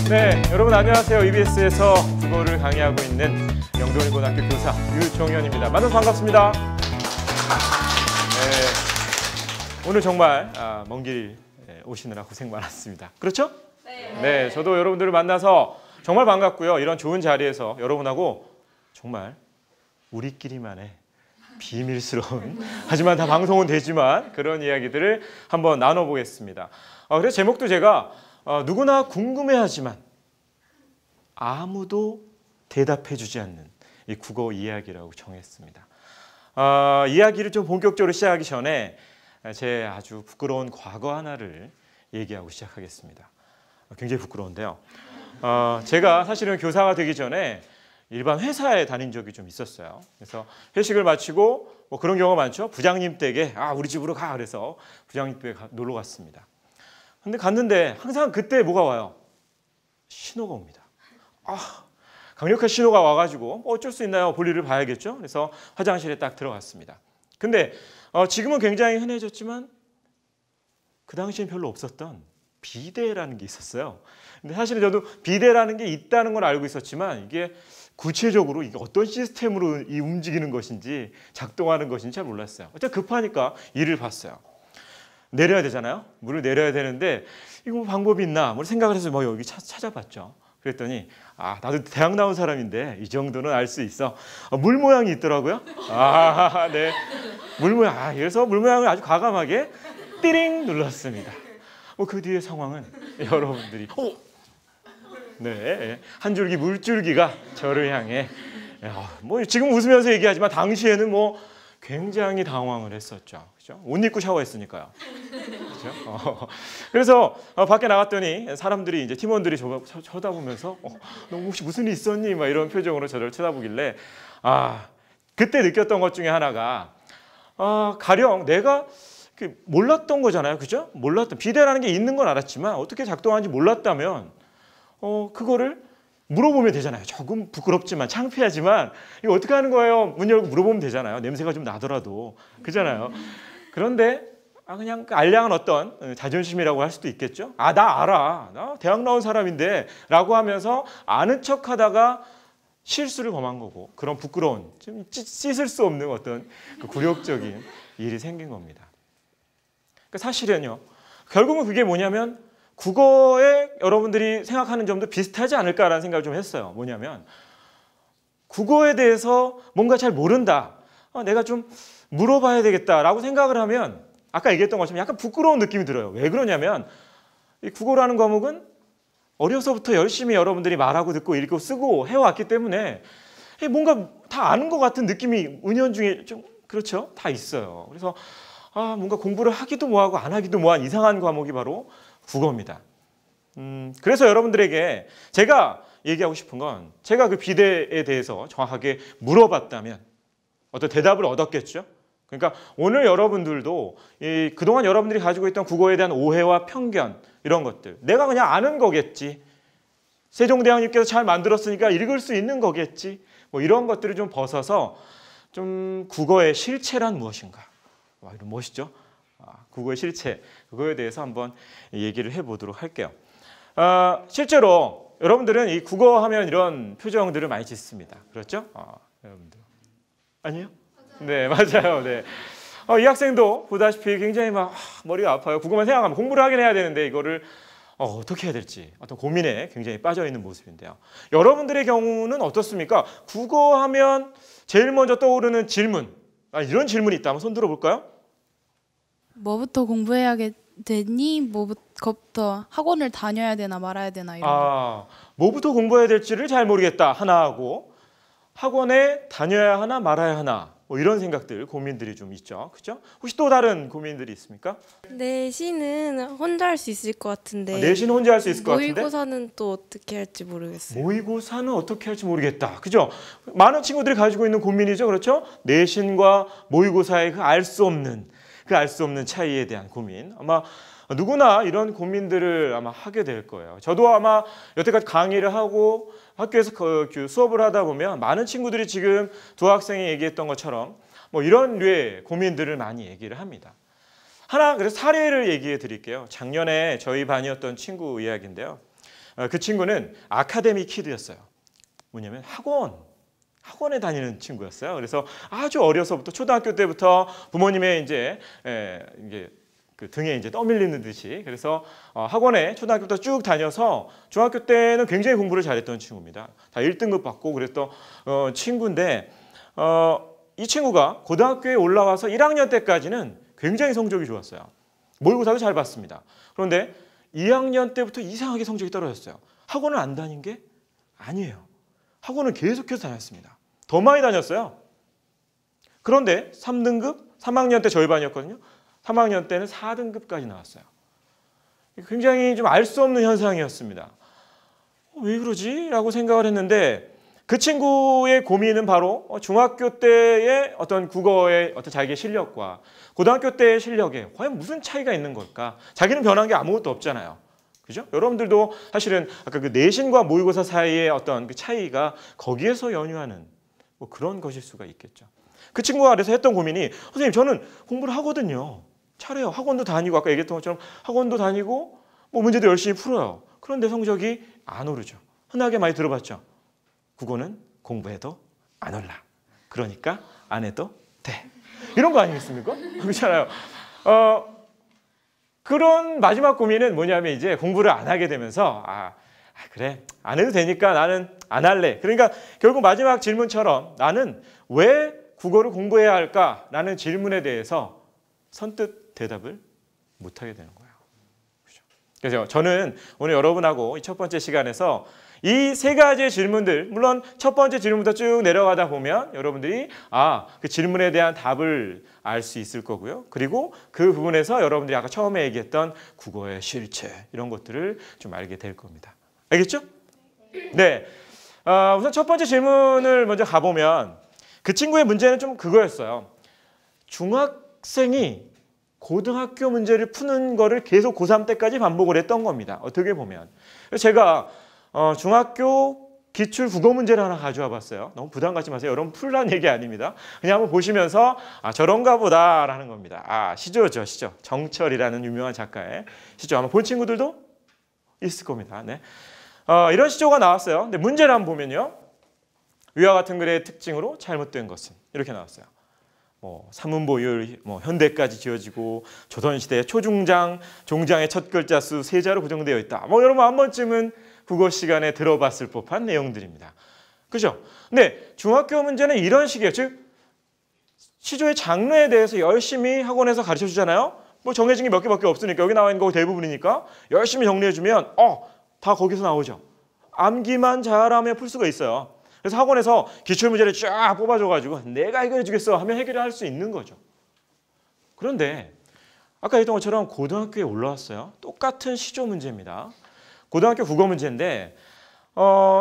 네, 여러분 안녕하세요. EBS에서 국어를 강의하고 있는 영동일고등학교 교사 유종현입니다. 만나서 반갑습니다. 네, 오늘 정말 먼 길 오시느라 고생 많았습니다. 그렇죠? 네, 저도 여러분들을 만나서 정말 반갑고요. 이런 좋은 자리에서 여러분하고 정말 우리끼리만의 비밀스러운 하지만 다 방송은 되지만 그런 이야기들을 한번 나눠보겠습니다. 그래서 제목도 제가 누구나 궁금해하지만 아무도 대답해주지 않는 이 국어 이야기라고 정했습니다. 이야기를 좀 본격적으로 시작하기 전에 제 아주 부끄러운 과거 하나를 얘기하고 시작하겠습니다. 굉장히 부끄러운데요. 제가 사실은 교사가 되기 전에 일반 회사에 다닌 적이 좀 있었어요. 그래서 회식을 마치고 뭐 그런 경우가 많죠. 부장님 댁에 우리 집으로 가 그래서 부장님 댁에 놀러 갔습니다. 근데 갔는데 항상 그때 뭐가 와요? 신호가 옵니다. 강력한 신호가 와가지고 어쩔 수 있나요? 볼일을 봐야겠죠. 그래서 화장실에 딱 들어갔습니다. 근데 지금은 굉장히 흔해졌지만 그 당시엔 별로 없었던 비대라는 게 있었어요. 근데 사실은 저도 비대라는 게 있다는 걸 알고 있었지만 이게 구체적으로 이게 어떤 시스템으로 움직이는 것인지 작동하는 것인지 잘 몰랐어요. 어차피 급하니까 일을 봤어요. 내려야 되잖아요. 물을 내려야 되는데 이거 뭐 방법이 있나? 뭐 생각을 해서 뭐 여기 찾아봤죠. 그랬더니 나도 대학 나온 사람인데 이 정도는 알 수 있어. 물 모양이 있더라고요. 네. 물 모양. 그래서 물 모양을 아주 과감하게 띠링 눌렀습니다. 그 뒤의 상황은 여러분들이 네, 한 줄기 물줄기가 저를 향해 뭐 지금 웃으면서 얘기하지만 당시에는 뭐 굉장히 당황을 했었죠. 그렇죠? 옷 입고 샤워했으니까요. 그렇죠? 그래서 밖에 나갔더니 사람들이 이제 팀원들이 쳐다보면서 너 혹시 무슨 일 있었니? 막 이런 표정으로 저를 쳐다보길래 그때 느꼈던 것 중에 하나가 가령 내가 몰랐던 거잖아요. 그죠? 비대라는 게 있는 건 알았지만 어떻게 작동하는지 몰랐다면 그거를 물어보면 되잖아요. 조금 부끄럽지만 창피하지만 이거 어떻게 하는 거예요? 문 열고 물어보면 되잖아요. 냄새가 좀 나더라도. 그잖아요. 그런데 그냥 알량한 어떤 자존심이라고 할 수도 있겠죠. 나 알아. 나 대학 나온 사람인데 라고 하면서 아는 척하다가 실수를 범한 거고 그런 부끄러운 좀 씻을 수 없는 어떤 굴욕적인 일이 생긴 겁니다. 사실은요. 결국은 그게 뭐냐면 국어에 여러분들이 생각하는 점도 비슷하지 않을까라는 생각을 좀 했어요. 뭐냐면 국어에 대해서 뭔가 잘 모른다. 내가 좀 물어봐야 되겠다라고 생각을 하면 아까 얘기했던 것처럼 약간 부끄러운 느낌이 들어요. 왜 그러냐면 이 국어라는 과목은 어려서부터 열심히 여러분들이 말하고 듣고 읽고 쓰고 해왔기 때문에 뭔가 다 아는 것 같은 느낌이 은연중에 좀 그렇죠? 다 있어요. 그래서 뭔가 공부를 하기도 뭐하고 안 하기도 뭐한 이상한 과목이 바로 국어입니다. 그래서 여러분들에게 제가 얘기하고 싶은 건 제가 그 비대에 대해서 정확하게 물어봤다면 어떤 대답을 얻었겠죠. 그러니까 오늘 여러분들도 그동안 여러분들이 가지고 있던 국어에 대한 오해와 편견 이런 것들 내가 그냥 아는 거겠지. 세종대왕님께서 잘 만들었으니까 읽을 수 있는 거겠지. 뭐 이런 것들을 좀 벗어서 좀 국어의 실체란 무엇인가. 이런 멋있죠? 국어의 실체, 그거에 대해서 한번 얘기를 해보도록 할게요. 실제로 여러분들은 이 국어 하면 이런 표정들을 많이 짓습니다. 그렇죠? 여러분들. 아니에요? 네, 맞아요. 네. 이 학생도 보다시피 굉장히 머리가 아파요. 국어만 생각하면 공부를 하긴 해야 되는데 이거를 어떻게 해야 될지 어떤 고민에 굉장히 빠져있는 모습인데요. 여러분들의 경우는 어떻습니까? 국어 하면 제일 먼저 떠오르는 질문, 이런 질문이 있다면 손 들어볼까요? 뭐부터 공부해야 되니? 뭐부터 학원을 다녀야 되나 말아야 되나 이런 거. 뭐부터 공부해야 될지를 잘 모르겠다 하나 하고 학원에 다녀야 하나 말아야 하나 뭐 이런 생각들 고민들이 좀 있죠. 그렇죠? 혹시 또 다른 고민들이 있습니까? 내신은 혼자 할 수 있을 것 같은데 내신은 혼자 할 수 있을 것 같은데 모의고사는 또 어떻게 할지 모르겠어요. 모의고사는 어떻게 할지 모르겠다. 그죠? 많은 친구들이 가지고 있는 고민이죠. 그렇죠? 내신과 모의고사의 그 알 수 없는 차이에 대한 고민. 아마 누구나 이런 고민들을 아마 하게 될 거예요. 저도 아마 여태까지 강의를 하고 학교에서 수업을 하다 보면 많은 친구들이 지금 두 학생이 얘기했던 것처럼 뭐 이런 류의 고민들을 많이 얘기를 합니다. 하나 그래서 사례를 얘기해 드릴게요. 작년에 저희 반이었던 친구 이야기인데요. 그 친구는 아카데미 키드였어요. 뭐냐면 학원에 다니는 친구였어요. 그래서 아주 어려서부터 초등학교 때부터 부모님의 이제 이게 그 등에 이제 떠밀리는 듯이 그래서 학원에 초등학교부터 쭉 다녀서 중학교 때는 굉장히 공부를 잘했던 친구입니다. 다 1등급 받고 그랬던 친구인데 이 친구가 고등학교에 올라와서 1학년 때까지는 굉장히 성적이 좋았어요. 모의고사도 잘 봤습니다. 그런데 2학년 때부터 이상하게 성적이 떨어졌어요. 학원을 안 다닌 게 아니에요. 학원은 계속해서 다녔습니다. 더 많이 다녔어요. 그런데 3등급, 3학년 때 저희 반이었거든요. 3학년 때는 4등급까지 나왔어요. 굉장히 좀 알 수 없는 현상이었습니다. 왜 그러지? 라고 생각을 했는데 그 친구의 고민은 바로 중학교 때의 어떤 국어의 어떤 자기의 실력과 고등학교 때의 실력에 과연 무슨 차이가 있는 걸까? 자기는 변한 게 아무것도 없잖아요. 그죠? 여러분들도 사실은 아까 그 내신과 모의고사 사이의 어떤 그 차이가 거기에서 연유하는 뭐 그런 것일 수가 있겠죠. 그 친구가 그래서 했던 고민이 선생님 저는 공부를 하거든요. 잘해요. 학원도 다니고 아까 얘기했던 것처럼 학원도 다니고 뭐 문제도 열심히 풀어요. 그런데 성적이 안 오르죠. 흔하게 많이 들어봤죠. 국어는 공부해도 안 올라. 그러니까 안 해도 돼. 이런 거 아니겠습니까? 그렇잖아요. 그런 마지막 고민은 뭐냐면 이제 공부를 안 하게 되면서 그래 안 해도 되니까 나는 안 할래. 그러니까 결국 마지막 질문처럼 나는 왜 국어를 공부해야 할까라는 질문에 대해서 선뜻 대답을 못하게 되는 거예요. 그렇죠? 그래서 저는 오늘 여러분하고 이 첫 번째 시간에서 이 세 가지의 질문들, 물론 첫 번째 질문부터 쭉 내려가다 보면 여러분들이 그 질문에 대한 답을 알 수 있을 거고요. 그리고 그 부분에서 여러분들이 아까 처음에 얘기했던 국어의 실체 이런 것들을 좀 알게 될 겁니다. 알겠죠? 네. 우선 첫 번째 질문을 먼저 가보면 그 친구의 문제는 좀 그거였어요. 중학생이 고등학교 문제를 푸는 거를 계속 고3 때까지 반복을 했던 겁니다. 어떻게 보면. 그래서 제가 중학교 기출 국어 문제를 하나 가져와 봤어요. 너무 부담 갖지 마세요. 여러분 풀란 얘기 아닙니다. 그냥 한번 보시면서 저런가 보다라는 겁니다. 시조죠, 시조. 정철이라는 유명한 작가의 시조. 아마 본 친구들도 있을 겁니다. 네. 이런 시조가 나왔어요. 근데 문제를 한번 보면요. 위와 같은 글의 특징으로 잘못된 것은 이렇게 나왔어요. 사문보율 현대까지 지어지고 조선시대 초중장 종장의 첫 글자 수 세자로 구성되어 있다. 여러분 한 번쯤은 국어 시간에 들어봤을 법한 내용들입니다. 그죠? 근데 중학교 문제는 이런 식이에요. 즉 시조의 장르에 대해서 열심히 학원에서 가르쳐 주잖아요. 정해진 게 몇 개밖에 없으니까 여기 나와 있는 거 대부분이니까 열심히 정리해 주면 다 거기서 나오죠. 암기만 잘하면 풀 수가 있어요. 그래서 학원에서 기출문제를 쫙 뽑아줘가지고 내가 해결해 주겠어 하면 해결을 할 수 있는 거죠. 그런데 아까 했던 것처럼 고등학교에 올라왔어요. 똑같은 시조 문제입니다. 고등학교 국어 문제인데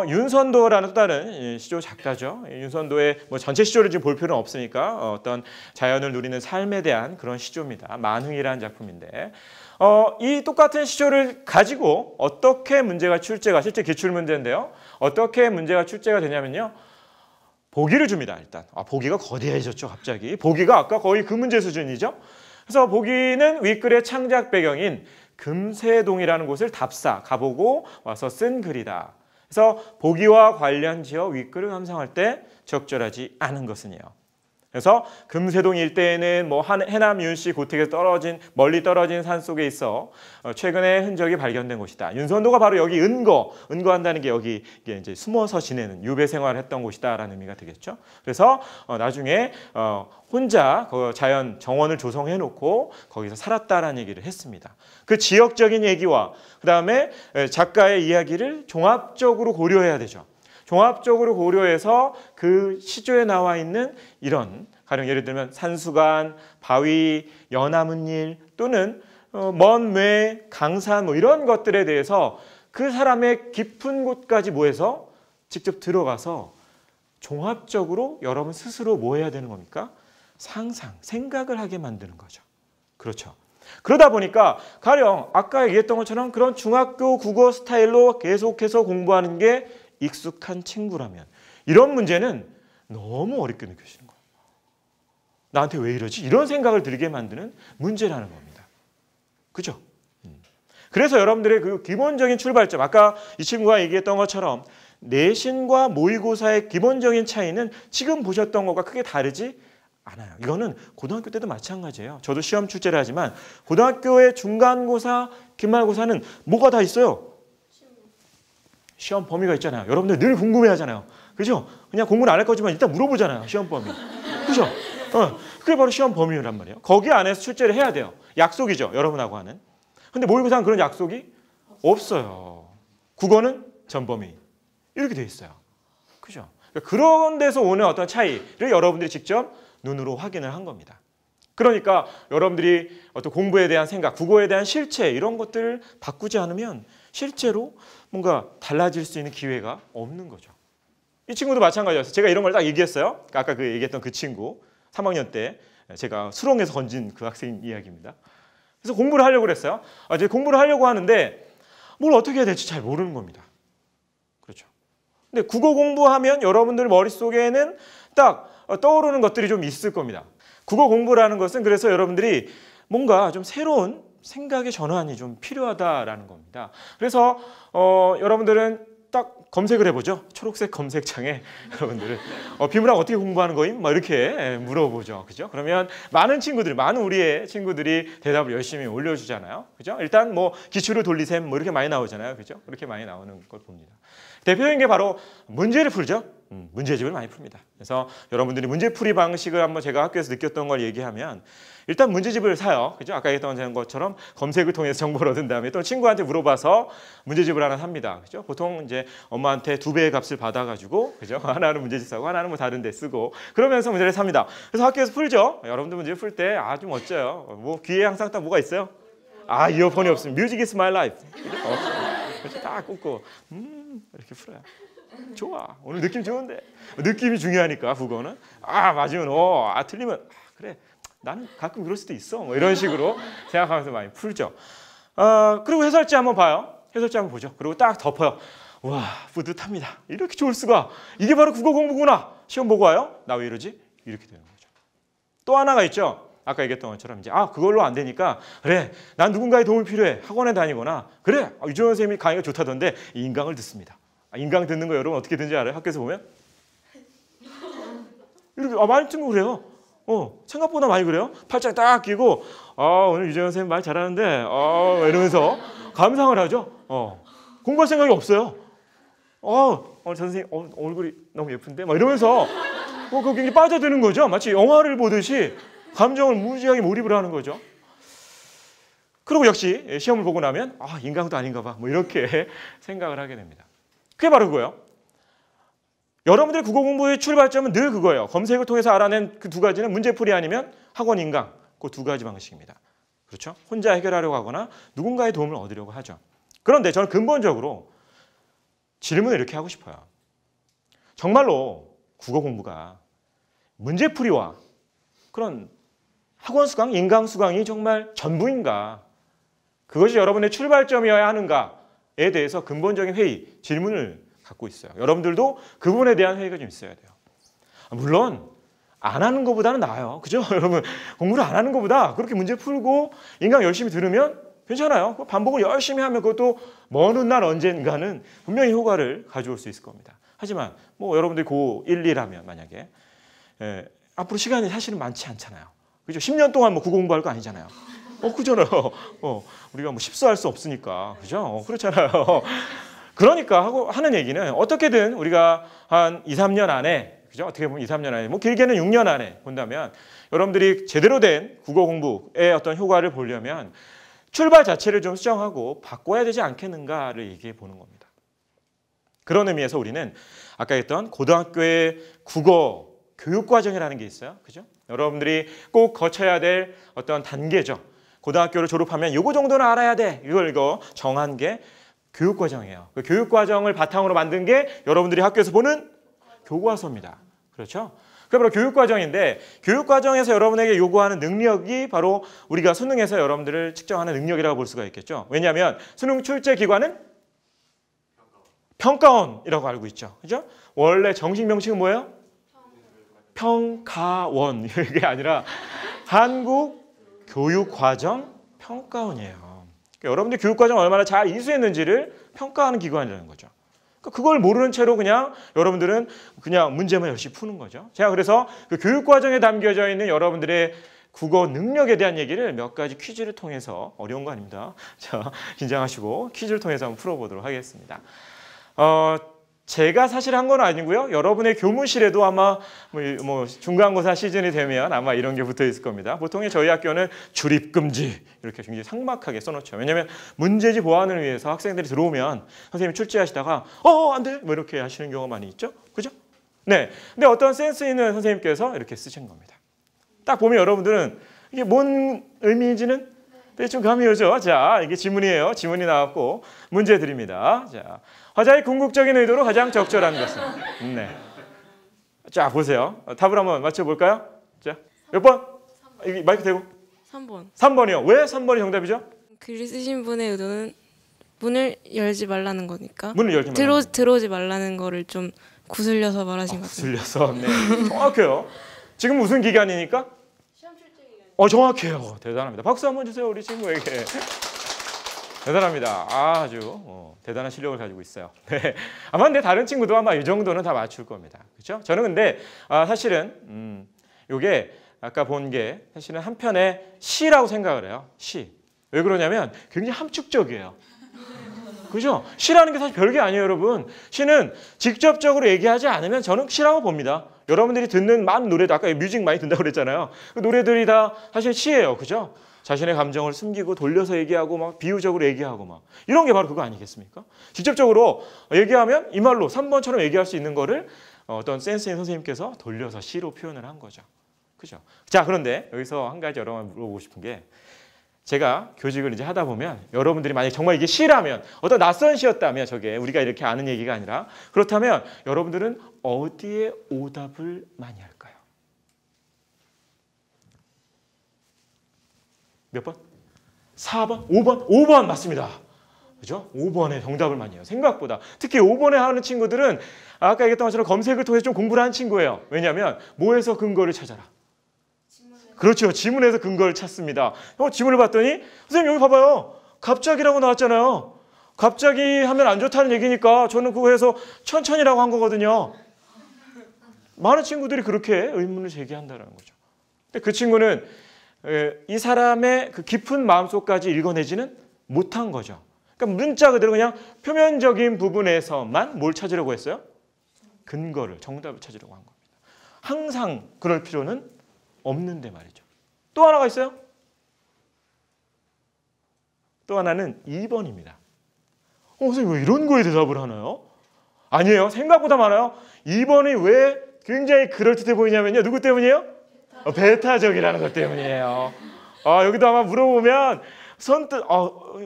윤선도라는 또 다른 시조 작가죠. 윤선도의 전체 시조를 지금 볼 필요는 없으니까 어떤 자연을 누리는 삶에 대한 그런 시조입니다. 만흥이라는 작품인데 이 똑같은 시조를 가지고 어떻게 문제가 출제가 실제 기출 문제인데요. 어떻게 문제가 출제가 되냐면요. 보기를 줍니다. 일단 보기가 거대해졌죠. 갑자기 보기가 아까 거의 그 문제 수준이죠. 그래서 보기는 윗글의 창작 배경인 금세동이라는 곳을 답사 가보고 와서 쓴 글이다. 그래서 보기와 관련 지어 윗글을 감상할 때 적절하지 않은 것은요. 그래서 금세동 일대에는 해남 윤씨 고택에서 멀리 떨어진 산 속에 있어 최근에 흔적이 발견된 곳이다. 윤선도가 바로 여기 은거한다는 게 여기 이제 숨어서 지내는 유배 생활을 했던 곳이다라는 의미가 되겠죠. 그래서 나중에 혼자 그 자연 정원을 조성해 놓고 거기서 살았다라는 얘기를 했습니다. 그 지역적인 얘기와 그다음에 작가의 이야기를 종합적으로 고려해야 되죠. 종합적으로 고려해서 그 시조에 나와 있는 이런 가령 예를 들면 산수관, 바위, 연나무일 또는 먼 매, 강산 이런 것들에 대해서 그 사람의 깊은 곳까지 모여서 직접 들어가서 종합적으로 여러분 스스로 뭐 해야 되는 겁니까? 생각을 하게 만드는 거죠. 그렇죠. 그러다 보니까 가령 아까 얘기했던 것처럼 그런 중학교 국어 스타일로 계속해서 공부하는 게 익숙한 친구라면 이런 문제는 너무 어렵게 느껴지는 거예요. 나한테 왜 이러지? 이런 생각을 들게 만드는 문제라는 겁니다. 그죠? 그래서 여러분들의 그 기본적인 출발점, 아까 이 친구가 얘기했던 것처럼 내신과 모의고사의 기본적인 차이는 지금 보셨던 것과 크게 다르지 않아요. 이거는 고등학교 때도 마찬가지예요. 저도 시험 출제를 하지만 고등학교의 중간고사, 기말고사는 뭐가 다 있어요? 시험 범위가 있잖아요. 여러분들 늘 궁금해하잖아요. 그죠? 그냥 공부는 안 할 거지만 일단 물어보잖아요. 시험 범위. 그죠? 그게 바로 시험 범위란 말이에요. 거기 안에서 출제를 해야 돼요. 약속이죠. 여러분하고 하는. 근데 모의고사는 그런 약속이 없어요. 국어는 전범위. 이렇게 돼 있어요. 그죠? 그런 데서 오는 어떤 차이를 여러분들이 직접 눈으로 확인을 한 겁니다. 그러니까 여러분들이 어떤 공부에 대한 생각, 국어에 대한 실체 이런 것들을 바꾸지 않으면 실제로 뭔가 달라질 수 있는 기회가 없는 거죠. 이 친구도 마찬가지였어요. 제가 이런 걸 딱 얘기했어요. 아까 그 얘기했던 그 친구 3학년 때 제가 수렁에서 건진 그 학생 이야기입니다. 그래서 공부를 하려고 그랬어요. 이제 공부를 하려고 하는데 뭘 어떻게 해야 될지 잘 모르는 겁니다. 그렇죠. 근데 국어 공부하면 여러분들 머릿속에는 딱 떠오르는 것들이 좀 있을 겁니다. 국어 공부라는 것은 그래서 여러분들이 뭔가 좀 새로운 생각의 전환이 좀 필요하다라는 겁니다. 그래서 여러분들은 딱 검색을 해보죠. 초록색 검색창에 여러분들은 비문학 어떻게 공부하는 거임? 막 이렇게 물어보죠. 그죠? 그러면 많은 우리의 친구들이 대답을 열심히 올려주잖아요. 그죠? 일단 뭐 기출을 돌리셈 뭐 이렇게 많이 나오잖아요. 그죠? 그렇게 많이 나오는 걸 봅니다. 대표적인 게 바로 문제를 풀죠. 문제집을 많이 풉니다. 그래서 여러분들이 문제풀이 방식을 한번 제가 학교에서 느꼈던 걸 얘기하면 일단 문제집을 사요. 그죠? 아까 얘기했던 것처럼 검색을 통해서 정보를 얻은 다음에 또 친구한테 물어봐서 문제집을 하나 삽니다. 그죠? 보통 이제 엄마한테 2배의 값을 받아가지고 그죠? 하나는 문제집 사고 하나는 뭐 다른 데 쓰고 그러면서 문제를 삽니다. 그래서 학교에서 풀죠. 여러분들 문제 풀 때 아주 멋져요. 뭐 귀에 항상 딱 뭐가 있어요? 이어폰이 없으면 Music is my life. 그렇죠? 딱 꽂고 이렇게 풀어요. 좋아. 오늘 느낌 좋은데. 느낌이 중요하니까 국어는. 맞으면 틀리면 그래. 나는 가끔 그럴 수도 있어. 뭐 이런 식으로 생각하면서 많이 풀죠. 그리고 해설지 한번 봐요. 해설지 한번 보죠. 그리고 딱 덮어요. 와, 뿌듯합니다. 이렇게 좋을 수가. 이게 바로 국어 공부구나. 시험 보고 와요. 나 왜 이러지? 이렇게 되는 거죠. 또 하나가 있죠. 아까 얘기했던 것처럼 이제 그걸로 안 되니까 그래. 난 누군가의 도움이 필요해. 학원에 다니거나 그래. 유정현 선생님이 강의가 좋다던데 인강을 듣습니다. 인강 듣는 거 여러분 어떻게 듣는지 알아요? 학교에서 보면? 이렇게 많이 친구 그래요. 생각보다 많이 그래요. 팔짱 딱 끼고 오늘 유정현 선생님 말 잘하는데 이러면서 감상을 하죠. 공부할 생각이 없어요. 오늘 선생님 얼굴이 너무 예쁜데 막 이러면서 거기 빠져드는 거죠. 마치 영화를 보듯이 감정을 무지하게 몰입을 하는 거죠. 그리고 역시 시험을 보고 나면 인강도 아닌가 봐. 뭐 이렇게 생각을 하게 됩니다. 그게 바로 그거예요. 여러분들의 국어 공부의 출발점은 늘 그거예요. 검색을 통해서 알아낸 그 두 가지는 문제풀이 아니면 학원 인강. 그 두 가지 방식입니다. 그렇죠? 혼자 해결하려고 하거나 누군가의 도움을 얻으려고 하죠. 그런데 저는 근본적으로 질문을 이렇게 하고 싶어요. 정말로 국어 공부가 문제풀이와 그런 학원 수강, 인강 수강이 정말 전부인가? 그것이 여러분의 출발점이어야 하는가에 대해서 근본적인 회의, 질문을 갖고 있어요. 여러분들도 그 부분에 대한 회의가 좀 있어야 돼요. 물론 안 하는 것보다는 나아요. 그죠? 여러분 공부를 안 하는 것보다 그렇게 문제 풀고 인강 열심히 들으면 괜찮아요. 반복을 열심히 하면 그것도 먼 훗날 언젠가는 분명히 효과를 가져올 수 있을 겁니다. 하지만 뭐 여러분들이 고1, 2라면 만약에 앞으로 시간이 사실은 많지 않잖아요. 그죠? 10년 동안 뭐 국어 공부할 거 아니잖아요. 그잖아요. 우리가 뭐 십수할 수 없으니까. 그죠? 그렇잖아요. 그러니까 하는 얘기는 어떻게든 우리가 한 2, 3년 안에, 그죠? 어떻게 보면 2, 3년 안에, 뭐 길게는 6년 안에 본다면 여러분들이 제대로 된 국어 공부의 어떤 효과를 보려면 출발 자체를 좀 수정하고 바꿔야 되지 않겠는가를 얘기해 보는 겁니다. 그런 의미에서 우리는 아까 했던 고등학교의 국어 교육과정이라는 게 있어요. 그죠? 여러분들이 꼭 거쳐야 될 어떤 단계죠. 고등학교를 졸업하면 요거 정도는 알아야 돼. 이거 정한 게 교육과정이에요. 그 교육과정을 바탕으로 만든 게 여러분들이 학교에서 보는 교과서입니다. 그렇죠? 그게 바로 교육과정인데 교육과정에서 여러분에게 요구하는 능력이 바로 우리가 수능에서 여러분들을 측정하는 능력이라고 볼 수가 있겠죠. 왜냐하면 수능 출제 기관은 평가원이라고 알고 있죠. 그죠? 원래 정식 명칭은 뭐예요? 평가원. 이게 아니라 한국교육과정평가원이에요. 그러니까 여러분들 교육과정 얼마나 잘 이수했는지를 평가하는 기관이라는 거죠. 그러니까 그걸 모르는 채로 그냥 여러분들은 그냥 문제만 열심히 푸는 거죠. 제가 그래서 그 교육과정에 담겨져 있는 여러분들의 국어 능력에 대한 얘기를 몇 가지 퀴즈를 통해서, 어려운 거 아닙니다. 자, 긴장하시고 퀴즈를 통해서 한번 풀어보도록 하겠습니다. 제가 사실 한 건 아니고요. 여러분의 교무실에도 아마 뭐 중간고사 시즌이 되면 아마 이런 게 붙어 있을 겁니다. 보통 저희 학교는 출입금지 이렇게 굉장히 삭막하게 써놓죠. 왜냐하면 문제지 보완을 위해서 학생들이 들어오면 선생님이 출제하시다가 안 돼! 뭐 이렇게 하시는 경우가 많이 있죠. 그죠? 네. 근데 어떤 센스 있는 선생님께서 이렇게 쓰신 겁니다. 딱 보면 여러분들은 이게 뭔 의미인지는 대충 감이 오죠. 자, 이게 지문이에요. 지문이 나왔고 문제 드립니다. 자, 화자의 궁극적인 의도로 가장 적절한 것은? 네. 자, 보세요. 답을 한번 맞춰볼까요? 자, 몇 번? 여기 마이크 대고. 3번. 3번이요. 왜 3번이 정답이죠? 글을 쓰신 분의 의도는 문을 열지 말라는 거니까. 문을 열지 말라는 들어오지 말라는 거를 좀 구슬려서 말하신 것 같아요. 구슬려서. 네. 정확해요. 지금 무슨 기간이니까? 시험 출제 기간. 정확해요. 대단합니다. 박수 한번 주세요. 우리 친구에게. 대단합니다. 아주 대단한 실력을 가지고 있어요. 네. 아마 근데 다른 친구도 아마 이 정도는 다 맞출 겁니다. 그렇죠? 저는 근데 사실은 이게 아까 본 게 사실은 한편의 시라고 생각을 해요. 시. 왜 그러냐면 굉장히 함축적이에요. 그죠? 시라는 게 사실 별게 아니에요, 여러분. 시는 직접적으로 얘기하지 않으면 저는 시라고 봅니다. 여러분들이 듣는 많은 노래도 아까 뮤직 많이 듣는다고 그랬잖아요. 그 노래들이 다 사실 시예요. 그죠? 자신의 감정을 숨기고 돌려서 얘기하고 막 비유적으로 얘기하고 막 이런 게 바로 그거 아니겠습니까? 직접적으로 얘기하면 이 말로 3번처럼 얘기할 수 있는 거를 어떤 센스 있는 선생님께서 돌려서 시로 표현을 한 거죠. 그죠? 자, 그런데 여기서 한 가지 여러분 물어보고 싶은 게 제가 교직을 이제 하다 보면 여러분들이 만약 정말 이게 시라면 어떤 낯선 시였다면 저게 우리가 이렇게 아는 얘기가 아니라 그렇다면 여러분들은 어디에 오답을 많이 할까요? 몇 번? 4번? 5번? 5번 맞습니다. 그죠? 5번에 정답을 많이 해요. 생각보다. 특히 5번에 하는 친구들은 아까 얘기했던 것처럼 검색을 통해서 좀 공부를 한 친구예요. 왜냐하면 뭐에서 근거를 찾아라? 그렇죠. 지문에서 근거를 찾습니다. 지문을 봤더니 선생님 여기 봐봐요. 갑자기라고 나왔잖아요. 갑자기 하면 안 좋다는 얘기니까 저는 그거 해서 천천히라고 한 거거든요. 많은 친구들이 그렇게 의문을 제기한다는 거죠. 근데 그 친구는 이 사람의 그 깊은 마음속까지 읽어내지는 못한 거죠. 그러니까 문자 그대로 그냥 표면적인 부분에서만 뭘 찾으려고 했어요? 근거를, 정답을 찾으려고 한 겁니다. 항상 그럴 필요는 없는데 말이죠. 또 하나가 있어요. 또 하나는 2번입니다. 선생님 왜 이런 거에 대답을 하나요? 아니에요. 생각보다 많아요. 2번이 왜 굉장히 그럴듯해 보이냐면요. 누구 때문이에요? 베타적이라는 것 때문이에요. 여기도 아마 물어보면 선뜻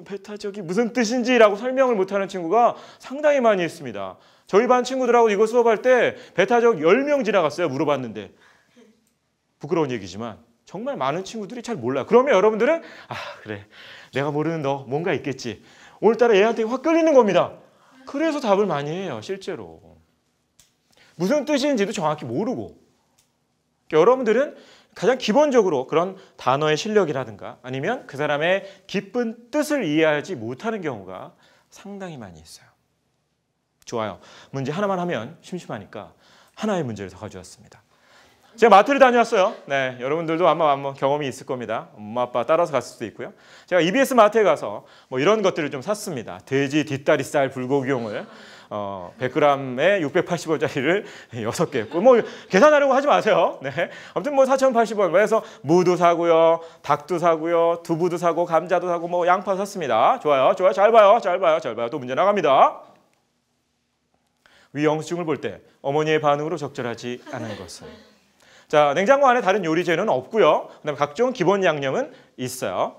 베타적이 무슨 뜻인지라고 설명을 못하는 친구가 상당히 많이 있습니다. 저희 반 친구들하고 이거 수업할 때 베타적 10명 지나갔어요. 물어봤는데. 부끄러운 얘기지만 정말 많은 친구들이 잘 몰라요. 그러면 여러분들은 그래 내가 모르는 너 뭔가 있겠지. 오늘따라 얘한테 확 끌리는 겁니다. 그래서 답을 많이 해요. 실제로. 무슨 뜻인지도 정확히 모르고. 그러니까 여러분들은 가장 기본적으로 그런 단어의 실력이라든가 아니면 그 사람의 깊은 뜻을 이해하지 못하는 경우가 상당히 많이 있어요. 좋아요. 문제 하나만 하면 심심하니까 하나의 문제를 더 가져왔습니다. 제가 마트를 다녀왔어요. 네, 여러분들도 아마 경험이 있을 겁니다. 엄마 아빠 따라서 갔을 수도 있고요. 제가 EBS 마트에 가서 뭐 이런 것들을 좀 샀습니다. 돼지 뒷다리살 불고기용을 100g에 680원짜리를 6개 했고 뭐 계산하려고 하지 마세요. 네, 아무튼 뭐 4,080원. 그래서 무도 사고요, 닭도 사고요, 두부도 사고, 감자도 사고 뭐 양파 샀습니다. 좋아요, 좋아요, 잘 봐요. 또 문제 나갑니다. 위 영수증을 볼 때 어머니의 반응으로 적절하지 않은 것은. 자, 냉장고 안에 다른 요리재는 없고요. 그다음에 각종 기본 양념은 있어요.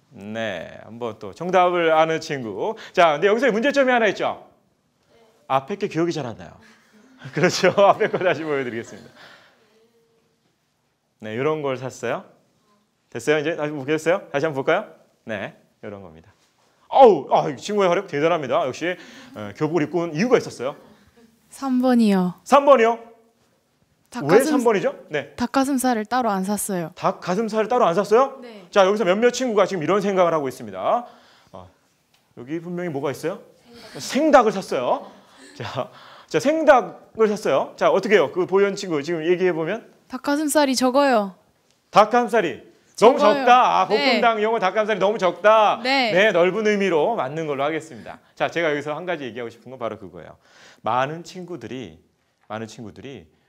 네, 한번 또 정답을 아는 친구. 자, 근데 여기서 문제점이 하나 있죠. 앞에 게 기억이 잘 안 나요. 그렇죠. 앞에 거 다시 보여드리겠습니다. 네, 이런 걸 샀어요. 됐어요? 이제 다시 보겠어요? 다시 한번 볼까요? 네, 이런 겁니다. 이 친구의 활약 대단합니다. 역시 교복을 입고 온 이유가 있었어요. 3번이요. 3번이요? 왜 3번이죠? 네. 닭가슴살을 따로 안 샀어요. 닭 가슴살을 따로 안 샀어요? 네. 자, 여기서 몇몇 친구가 지금 이런 생각을 하고 있습니다. 여기 분명히 뭐가 있어요? 생닭을 샀어요. 자, 생닭을 샀어요. 자, 어떻게 해요? 그 보현 친구 지금 얘기해 보면 닭가슴살이 적어요. 닭가슴살이 너무 적어요. 적다. 네. 볶음탕용은 닭가슴살이 너무 적다. 네. 넓은 의미로 맞는 걸로 하겠습니다. 자, 제가 여기서 한 가지 얘기하고 싶은 건 바로 그거예요. 많은 친구들이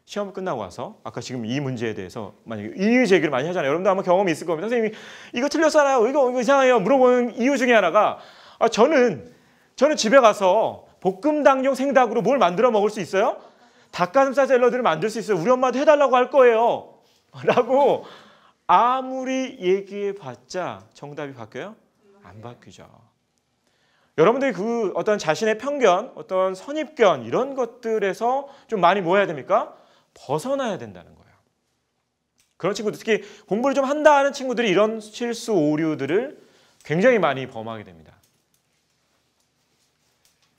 시험 끝나고 와서 아까 지금 이 문제에 대해서 만약에 이의 제기를 많이 하잖아요. 여러분도 아마 경험이 있을 겁니다. 선생님이 이거 틀렸잖아요. 이거 이상해요. 물어보는 이유 중에 하나가 저는 집에 가서 볶음탕용 생닭으로 뭘 만들어 먹을 수 있어요? 닭가슴살 샐러드를 만들 수 있어요. 우리 엄마한테 해달라고 할 거예요. 라고 아무리 얘기해봤자 정답이 바뀌어요? 안 바뀌죠. 여러분들이 그 어떤 자신의 편견, 어떤 선입견 이런 것들에서 좀 많이 뭐 해야 됩니까? 벗어나야 된다는 거예요. 그런 친구들, 특히 공부를 좀 한다 하는 친구들이 이런 실수, 오류들을 굉장히 많이 범하게 됩니다.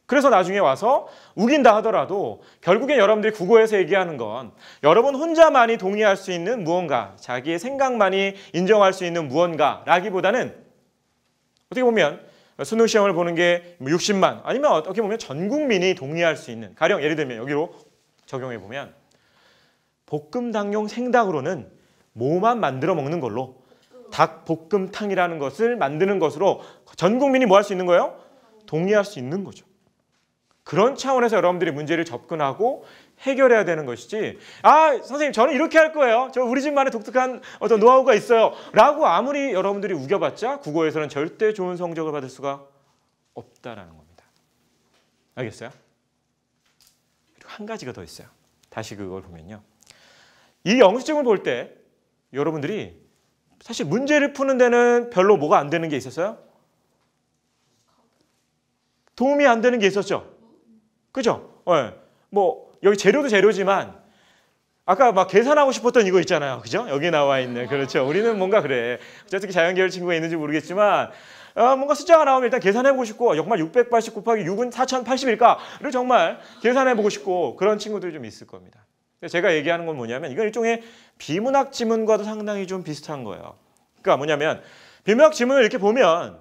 그래서 나중에 와서 우긴다 하더라도 결국엔 여러분들이 국어에서 얘기하는 건 여러분 혼자만이 동의할 수 있는 무언가, 자기의 생각만이 인정할 수 있는 무언가라기보다는 어떻게 보면 수능 시험을 보는 게 60만 아니면 어떻게 보면 전 국민이 동의할 수 있는, 가령 예를 들면 여기로 적용해 보면 볶음탕용 생닭으로는 뭐만 만들어 먹는 걸로 닭볶음탕이라는 것을 만드는 것으로 전 국민이 뭐 할 수 있는 거예요? 동의할 수 있는 거죠. 그런 차원에서 여러분들이 문제를 접근하고 해결해야 되는 것이지, 선생님 저는 이렇게 할 거예요. 우리 집만의 독특한 어떤 노하우가 있어요. 라고 아무리 여러분들이 우겨봤자 국어에서는 절대 좋은 성적을 받을 수가 없다라는 겁니다. 알겠어요? 그리고 한 가지가 더 있어요. 다시 그걸 보면요. 이 영수증을 볼 때 여러분들이 사실 문제를 푸는 데는 별로 뭐가 안 되는 게 있었어요? 도움이 안 되는 게 있었죠? 그죠? 뭐 여기 재료도 재료지만 아까 막 계산하고 싶었던 이거 있잖아요. 그죠? 여기 나와 있네. 그렇죠. 우리는 뭔가 그래. 어떻게 자연계열 친구가 있는지 모르겠지만 뭔가 숫자가 나오면 일단 계산해보고 싶고 정말 680 곱하기 6은 4080일까를 정말 계산해보고 싶고 그런 친구들이 좀 있을 겁니다. 제가 얘기하는 건 뭐냐면 이건 일종의 비문학 지문과도 상당히 좀 비슷한 거예요. 그러니까 뭐냐면 비문학 지문을 이렇게 보면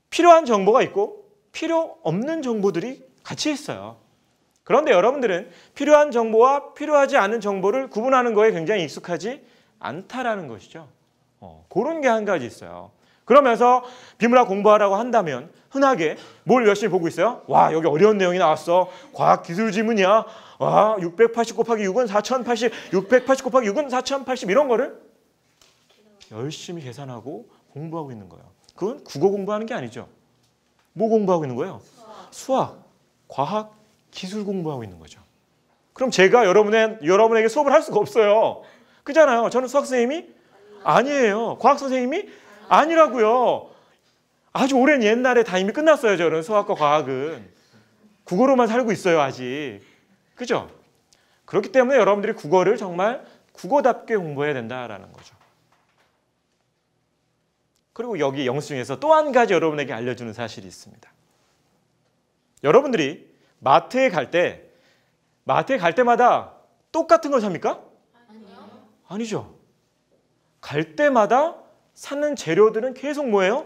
필요한 정보가 있고 필요 없는 정보들이 같이 있어요. 그런데 여러분들은 필요한 정보와 필요하지 않은 정보를 구분하는 거에 굉장히 익숙하지 않다라는 것이죠. 그런 게 한 가지 있어요. 그러면서 비문학 공부하라고 한다면 흔하게 뭘 열심히 보고 있어요? 와, 여기 어려운 내용이 나왔어. 과학기술 지문이야. 와, 680 곱하기 6은 4080, 680 곱하기 6은 4080 이런 거를 열심히 계산하고 공부하고 있는 거예요. 그건 국어 공부하는 게 아니죠. 뭐 공부하고 있는 거예요? 수학, 과학, 기술 공부하고 있는 거죠. 그럼 제가 여러분에게 수업을 할 수가 없어요. 그잖아요. 저는 수학 선생님이 아니에요. 과학 선생님이 아니라고요. 아주 오랜 옛날에 다 이미 끝났어요. 저는 수학과 과학은. 국어로만 살고 있어요. 아직. 그죠? 그렇기 때문에 여러분들이 국어를 정말 국어답게 공부해야 된다라는 거죠. 그리고 여기 영수증에서 또 한 가지 여러분에게 알려주는 사실이 있습니다. 여러분들이 마트에 갈 때마다 똑같은 걸 삽니까? 아니죠. 갈 때마다 사는 재료들은 계속 뭐예요?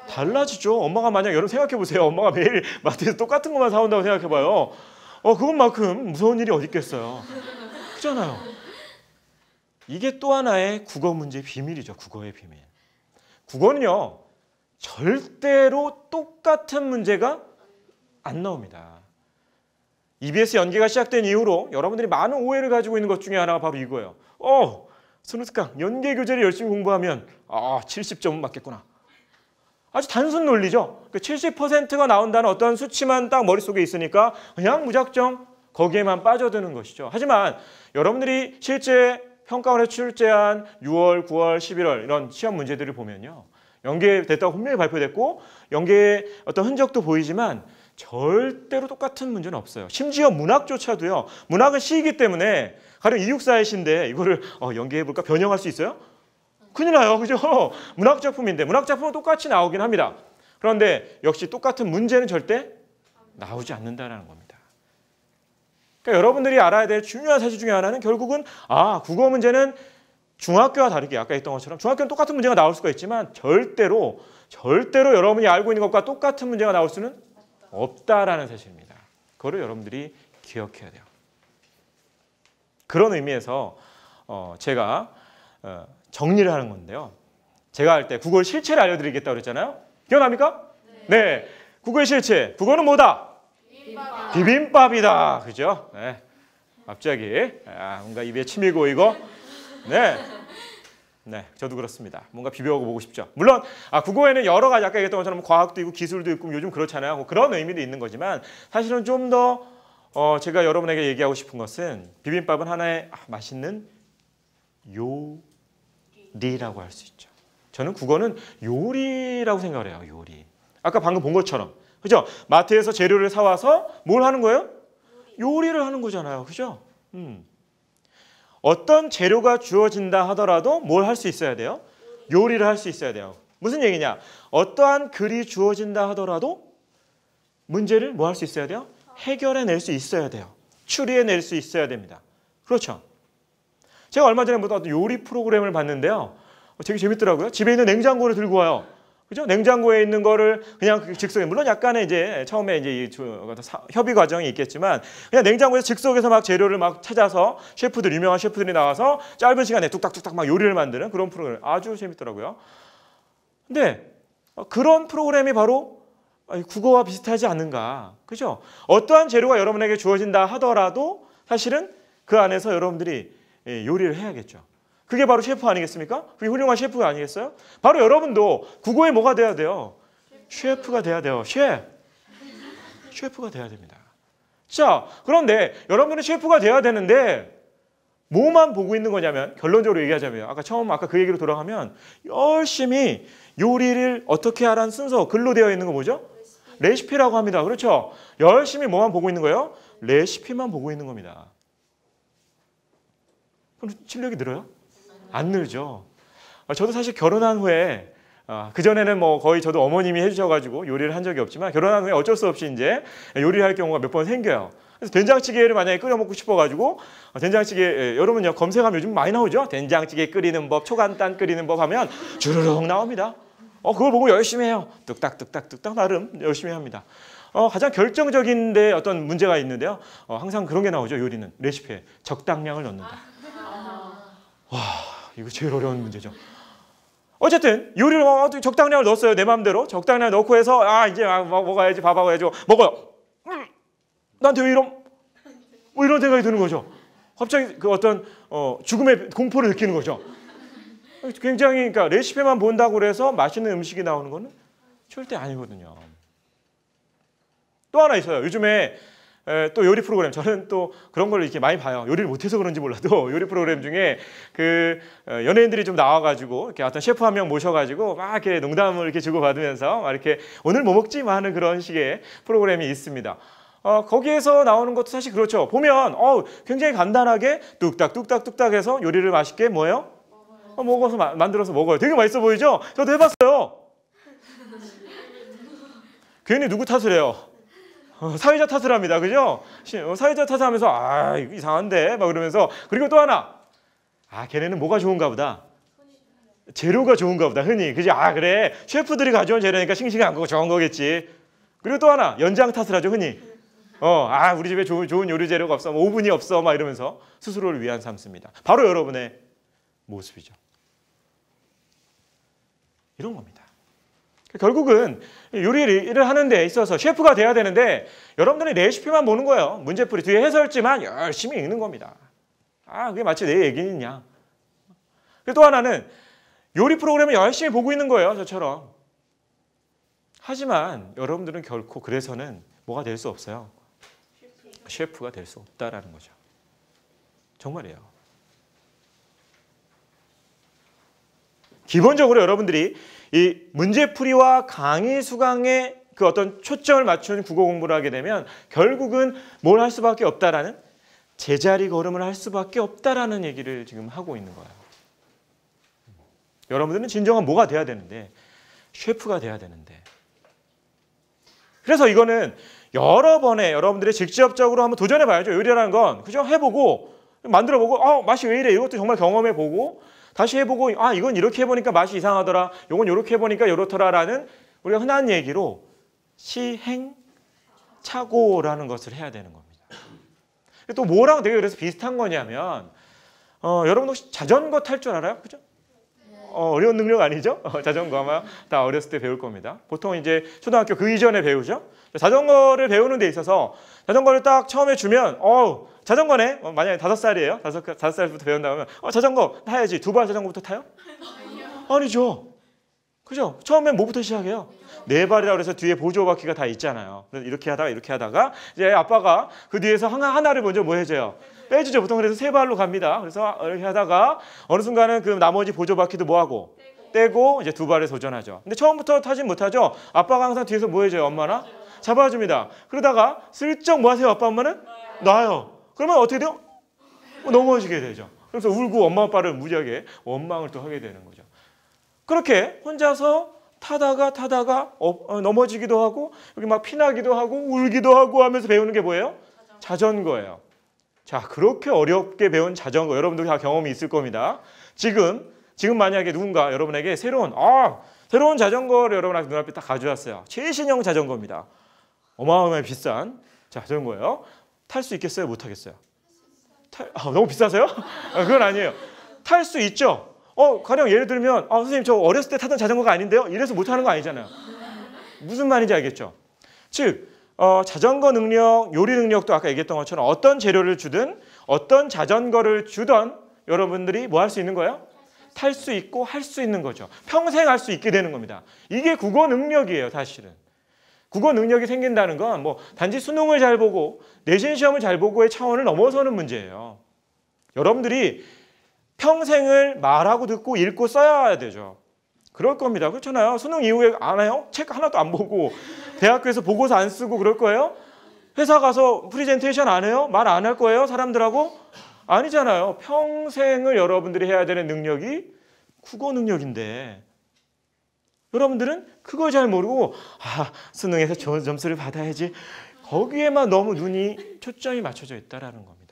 달라지죠. 엄마가 만약 여러분 생각해 보세요. 엄마가 매일 마트에서 똑같은 것만 사온다고 생각해 봐요. 그것만큼 무서운 일이 어디 있겠어요. 그렇잖아요. 이게 또 하나의 국어 문제의 비밀이죠. 국어의 비밀. 국어는요. 절대로 똑같은 문제가 안 나옵니다. EBS 연계가 시작된 이후로 여러분들이 많은 오해를 가지고 있는 것 중에 하나가 바로 이거예요. 손우스강 연계 교재를 열심히 공부하면 70점은 맞겠구나. 아주 단순 논리죠. 70%가 나온다는 어떤 수치만 딱 머릿속에 있으니까 그냥 무작정 거기에만 빠져드는 것이죠. 하지만 여러분들이 실제 평가원에 출제한 6월, 9월, 11월 이런 시험 문제들을 보면요. 연계됐다고 분명히 발표됐고 연계의 어떤 흔적도 보이지만 절대로 똑같은 문제는 없어요. 심지어 문학조차도요. 문학은 시이기 때문에 가령 이육사의 시인데 이거를 연계해볼까? 변형할 수 있어요? 큰일 나요. 그죠? 문학작품인데 문학작품은 똑같이 나오긴 합니다. 그런데 역시 똑같은 문제는 절대 나오지 않는다는 겁니다. 그러니까 여러분들이 알아야 될 중요한 사실 중에 하나는 결국은 국어 문제는 중학교와 다르게 아까 했던 것처럼 중학교는 똑같은 문제가 나올 수가 있지만 절대로 여러분이 알고 있는 것과 똑같은 문제가 나올 수는 없다라는 사실입니다. 그거를 여러분들이 기억해야 돼요. 그런 의미에서 제가 정리를 하는 건데요. 제가 할 때 국어의 실체를 알려드리겠다고 그랬잖아요. 기억납니까? 네. 국어의 실체. 국어는 뭐다? 비빔밥이다. 그죠? 네. 갑자기 뭔가 입에 침이 고이고 네, 저도 그렇습니다. 뭔가 비벼보고 보고 싶죠. 물론 국어에는 여러 가지 아까 얘기했던 것처럼 과학도 있고 기술도 있고 요즘 그렇잖아요. 뭐 그런 의미도 있는 거지만 사실은 좀 더 제가 여러분에게 얘기하고 싶은 것은 비빔밥은 하나의 맛있는 요리라고 할 수 있죠. 저는 국어는 요리라고 생각을 해요. 요리. 아까 방금 본 것처럼 그죠? 마트에서 재료를 사와서 뭘 하는 거예요? 요리를 하는 거잖아요. 그죠? 어떤 재료가 주어진다 하더라도 뭘 할 수 있어야 돼요? 요리를 할 수 있어야 돼요. 무슨 얘기냐? 어떠한 글이 주어진다 하더라도 문제를 뭐 할 수 있어야 돼요? 해결해낼 수 있어야 돼요. 추리해낼 수 있어야 됩니다. 그렇죠? 제가 얼마 전에 어떤 요리 프로그램을 봤는데요. 되게 재밌더라고요. 집에 있는 냉장고를 들고 와요. 그죠? 냉장고에 있는 거를 그냥 즉석에 물론 약간의 이제 처음에 이제 협의 과정이 있겠지만 그냥 냉장고에서 즉석에서 막 재료를 막 찾아서 유명한 셰프들이 나와서 짧은 시간에 뚝딱뚝딱 막 요리를 만드는 그런 프로그램 아주 재밌더라고요. 근데 그런 프로그램이 바로 국어와 비슷하지 않는가? 그죠? 어떠한 재료가 여러분에게 주어진다 하더라도 사실은 그 안에서 여러분들이 요리를 해야겠죠. 그게 바로 셰프 아니겠습니까? 그게 훌륭한 셰프가 아니겠어요? 바로 여러분도 국어에 뭐가 돼야 돼요? 셰프가 돼야 돼요. 셰프가 돼야 됩니다. 자, 그런데 여러분은 셰프가 돼야 되는데 뭐만 보고 있는 거냐면 결론적으로 얘기하자면 아까 그 얘기로 돌아가면 열심히 요리를 어떻게 하라는 순서 글로 되어 있는 거 뭐죠? 레시피라고 합니다. 그렇죠? 열심히 뭐만 보고 있는 거예요? 레시피만 보고 있는 겁니다. 그럼 실력이 늘어요? 안 늘죠. 저도 사실 결혼한 후에 그전에는 뭐 거의 저도 어머님이 해주셔가지고 요리를 한 적이 없지만 결혼한 후에 어쩔 수 없이 이제 요리를 할 경우가 몇 번 생겨요. 그래서 된장찌개를 만약에 끓여 먹고 싶어가지고 된장찌개 여러분 검색하면 요즘 많이 나오죠. 된장찌개 끓이는 법, 초간단 끓이는 법 하면 주르륵 나옵니다. 그걸 보고 열심히 해요. 뚝딱뚝딱뚝딱 나름 열심히 합니다. 가장 결정적인 데 어떤 문제가 있는데요. 항상 그런 게 나오죠. 요리는 레시피에 적당량을 넣는다. 와, 이거 제일 어려운 문제죠. 어쨌든 요리를 적당량을 넣었어요. 내 마음대로 적당량을 넣고 해서 이제 먹어야지 밥 먹어야지 먹어요. 나한테 왜 이런 생각이 드는 거죠. 갑자기 그 어떤 죽음의 공포를 느끼는 거죠. 굉장히 그러니까 레시피만 본다고 그래서 맛있는 음식이 나오는 거는 절대 아니거든요. 또 하나 있어요. 요즘에 또 요리 프로그램 저는 또 그런 걸 이렇게 많이 봐요. 요리를 못해서 그런지 몰라도 요리 프로그램 중에 그 연예인들이 좀 나와가지고 이렇게 어떤 셰프 한 명 모셔가지고 막 이렇게 농담을 이렇게 주고받으면서 막 이렇게 오늘 뭐 먹지 하는 그런 식의 프로그램이 있습니다. 거기에서 나오는 것도 사실 그렇죠. 보면 굉장히 간단하게 뚝딱뚝딱뚝딱 해서 요리를 맛있게 뭐예요? 먹어서 만들어서 먹어요. 되게 맛있어 보이죠? 저도 해봤어요. 괜히 누구 탓을 해요? 사회자 탓을 합니다. 그죠? 사회자 탓을 하면서 이거 이상한데 막 그러면서 그리고 또 하나 걔네는 뭐가 좋은가 보다. 재료가 좋은가 보다. 흔히 그지? 그래 셰프들이 가져온 재료니까 싱싱한 거고 좋은 거겠지. 그리고 또 하나 연장 탓을 하죠. 흔히 우리 집에 좋은 요리 재료가 없어, 오븐이 없어 막 이러면서 스스로를 위안 삼습니다. 바로 여러분의 모습이죠. 이런 겁니다. 결국은 요리를 하는 데 있어서 셰프가 돼야 되는데 여러분들이 레시피만 보는 거예요. 문제풀이 뒤에 해설지만 열심히 읽는 겁니다. 그게 마치 내 얘기냐. 또 하나는 요리 프로그램을 열심히 보고 있는 거예요. 저처럼. 하지만 여러분들은 결코 그래서는 뭐가 될 수 없어요. 셰프가 될 수 없다라는 거죠. 정말이에요. 기본적으로 여러분들이 이 문제풀이와 강의 수강에 그 어떤 초점을 맞춘 국어 공부를 하게 되면 결국은 뭘 할 수밖에 없다라는 제자리 걸음을 할 수밖에 없다라는 얘기를 지금 하고 있는 거예요. 여러분들은 진정한 뭐가 돼야 되는데 셰프가 돼야 되는데 그래서 이거는 여러 번에 여러분들이 직접적으로 한번 도전해 봐야죠. 요리라는 건 그죠? 해보고 만들어보고 맛이 왜 이래? 이것도 정말 경험해보고 다시 해보고 이건 이렇게 해보니까 맛이 이상하더라. 이건 이렇게 해보니까 이렇더라라는 우리가 흔한 얘기로 시행착오라는 것을 해야 되는 겁니다. 또 뭐랑 되게 그래서 비슷한 거냐면 여러분 혹시 자전거 탈 줄 알아요? 그죠? 어려운 능력 아니죠? 자전거 아마 다 어렸을 때 배울 겁니다. 보통 이제 초등학교 그 이전에 배우죠. 자전거를 배우는 데 있어서 자전거를 딱 처음에 주면 자전거네. 만약에 5살이에요. 5살부터 배운다면 자전거 타야지. 2발 자전거부터 타요? 아니죠. 그죠? 처음엔 뭐부터 시작해요? 4발이라고 해서 뒤에 보조바퀴가 다 있잖아요. 그래서 이렇게 하다가 이제 아빠가 그 뒤에서 하나를 먼저 뭐 해줘요? 빼주죠. 보통 그래서 3발로 갑니다. 그래서 이렇게 하다가 어느 순간은 그 나머지 보조바퀴도 뭐 하고? 떼고 이제 2발에 도전하죠. 근데 처음부터 타진 못하죠. 아빠가 항상 뒤에서 뭐 해줘요? 엄마나? 잡아줍니다. 그러다가 슬쩍 뭐 하세요? 아빠 엄마는? 놔요. 그러면 어떻게 돼요? 넘어지게 되죠. 그래서 울고 엄마 아빠를 무지하게 원망을 또 하게 되는 거죠. 그렇게 혼자서 타다가 넘어지기도 하고 여기 막 피나기도 하고 울기도 하고 하면서 배우는 게 뭐예요? 자전거예요. 자, 그렇게 어렵게 배운 자전거 여러분들 다 경험이 있을 겁니다. 지금 만약에 누군가 여러분에게 새로운 자전거를 여러분한테 눈앞에 딱 가져왔어요. 최신형 자전거입니다. 어마어마하게 비싼 자전거예요. 탈 수 있겠어요? 못 하겠어요? 너무 비싸세요? 그건 아니에요. 탈 수 있죠. 가령 예를 들면 선생님 저 어렸을 때 타던 자전거가 아닌데요? 이래서 못하는 거 아니잖아요. 무슨 말인지 알겠죠? 즉 자전거 능력, 요리 능력도 아까 얘기했던 것처럼 어떤 재료를 주든 어떤 자전거를 주던 여러분들이 뭐 할 수 있는 거예요? 탈 수 있고 할 수 있는 거죠. 평생 할 수 있게 되는 겁니다. 이게 국어 능력이에요, 사실은. 국어 능력이 생긴다는 건 뭐 단지 수능을 잘 보고 내신 시험을 잘 보고의 차원을 넘어서는 문제예요. 여러분들이 평생을 말하고 듣고 읽고 써야 되죠. 그럴 겁니다. 그렇잖아요. 수능 이후에 안 해요? 책 하나도 안 보고 대학교에서 보고서 안 쓰고 그럴 거예요? 회사 가서 프리젠테이션 안 해요? 말 안 할 거예요? 사람들하고? 아니잖아요. 평생을 여러분들이 해야 되는 능력이 국어 능력인데 여러분들은 그걸 잘 모르고 수능에서 좋은 점수를 받아야지 거기에만 너무 눈이 초점이 맞춰져 있다라는 겁니다.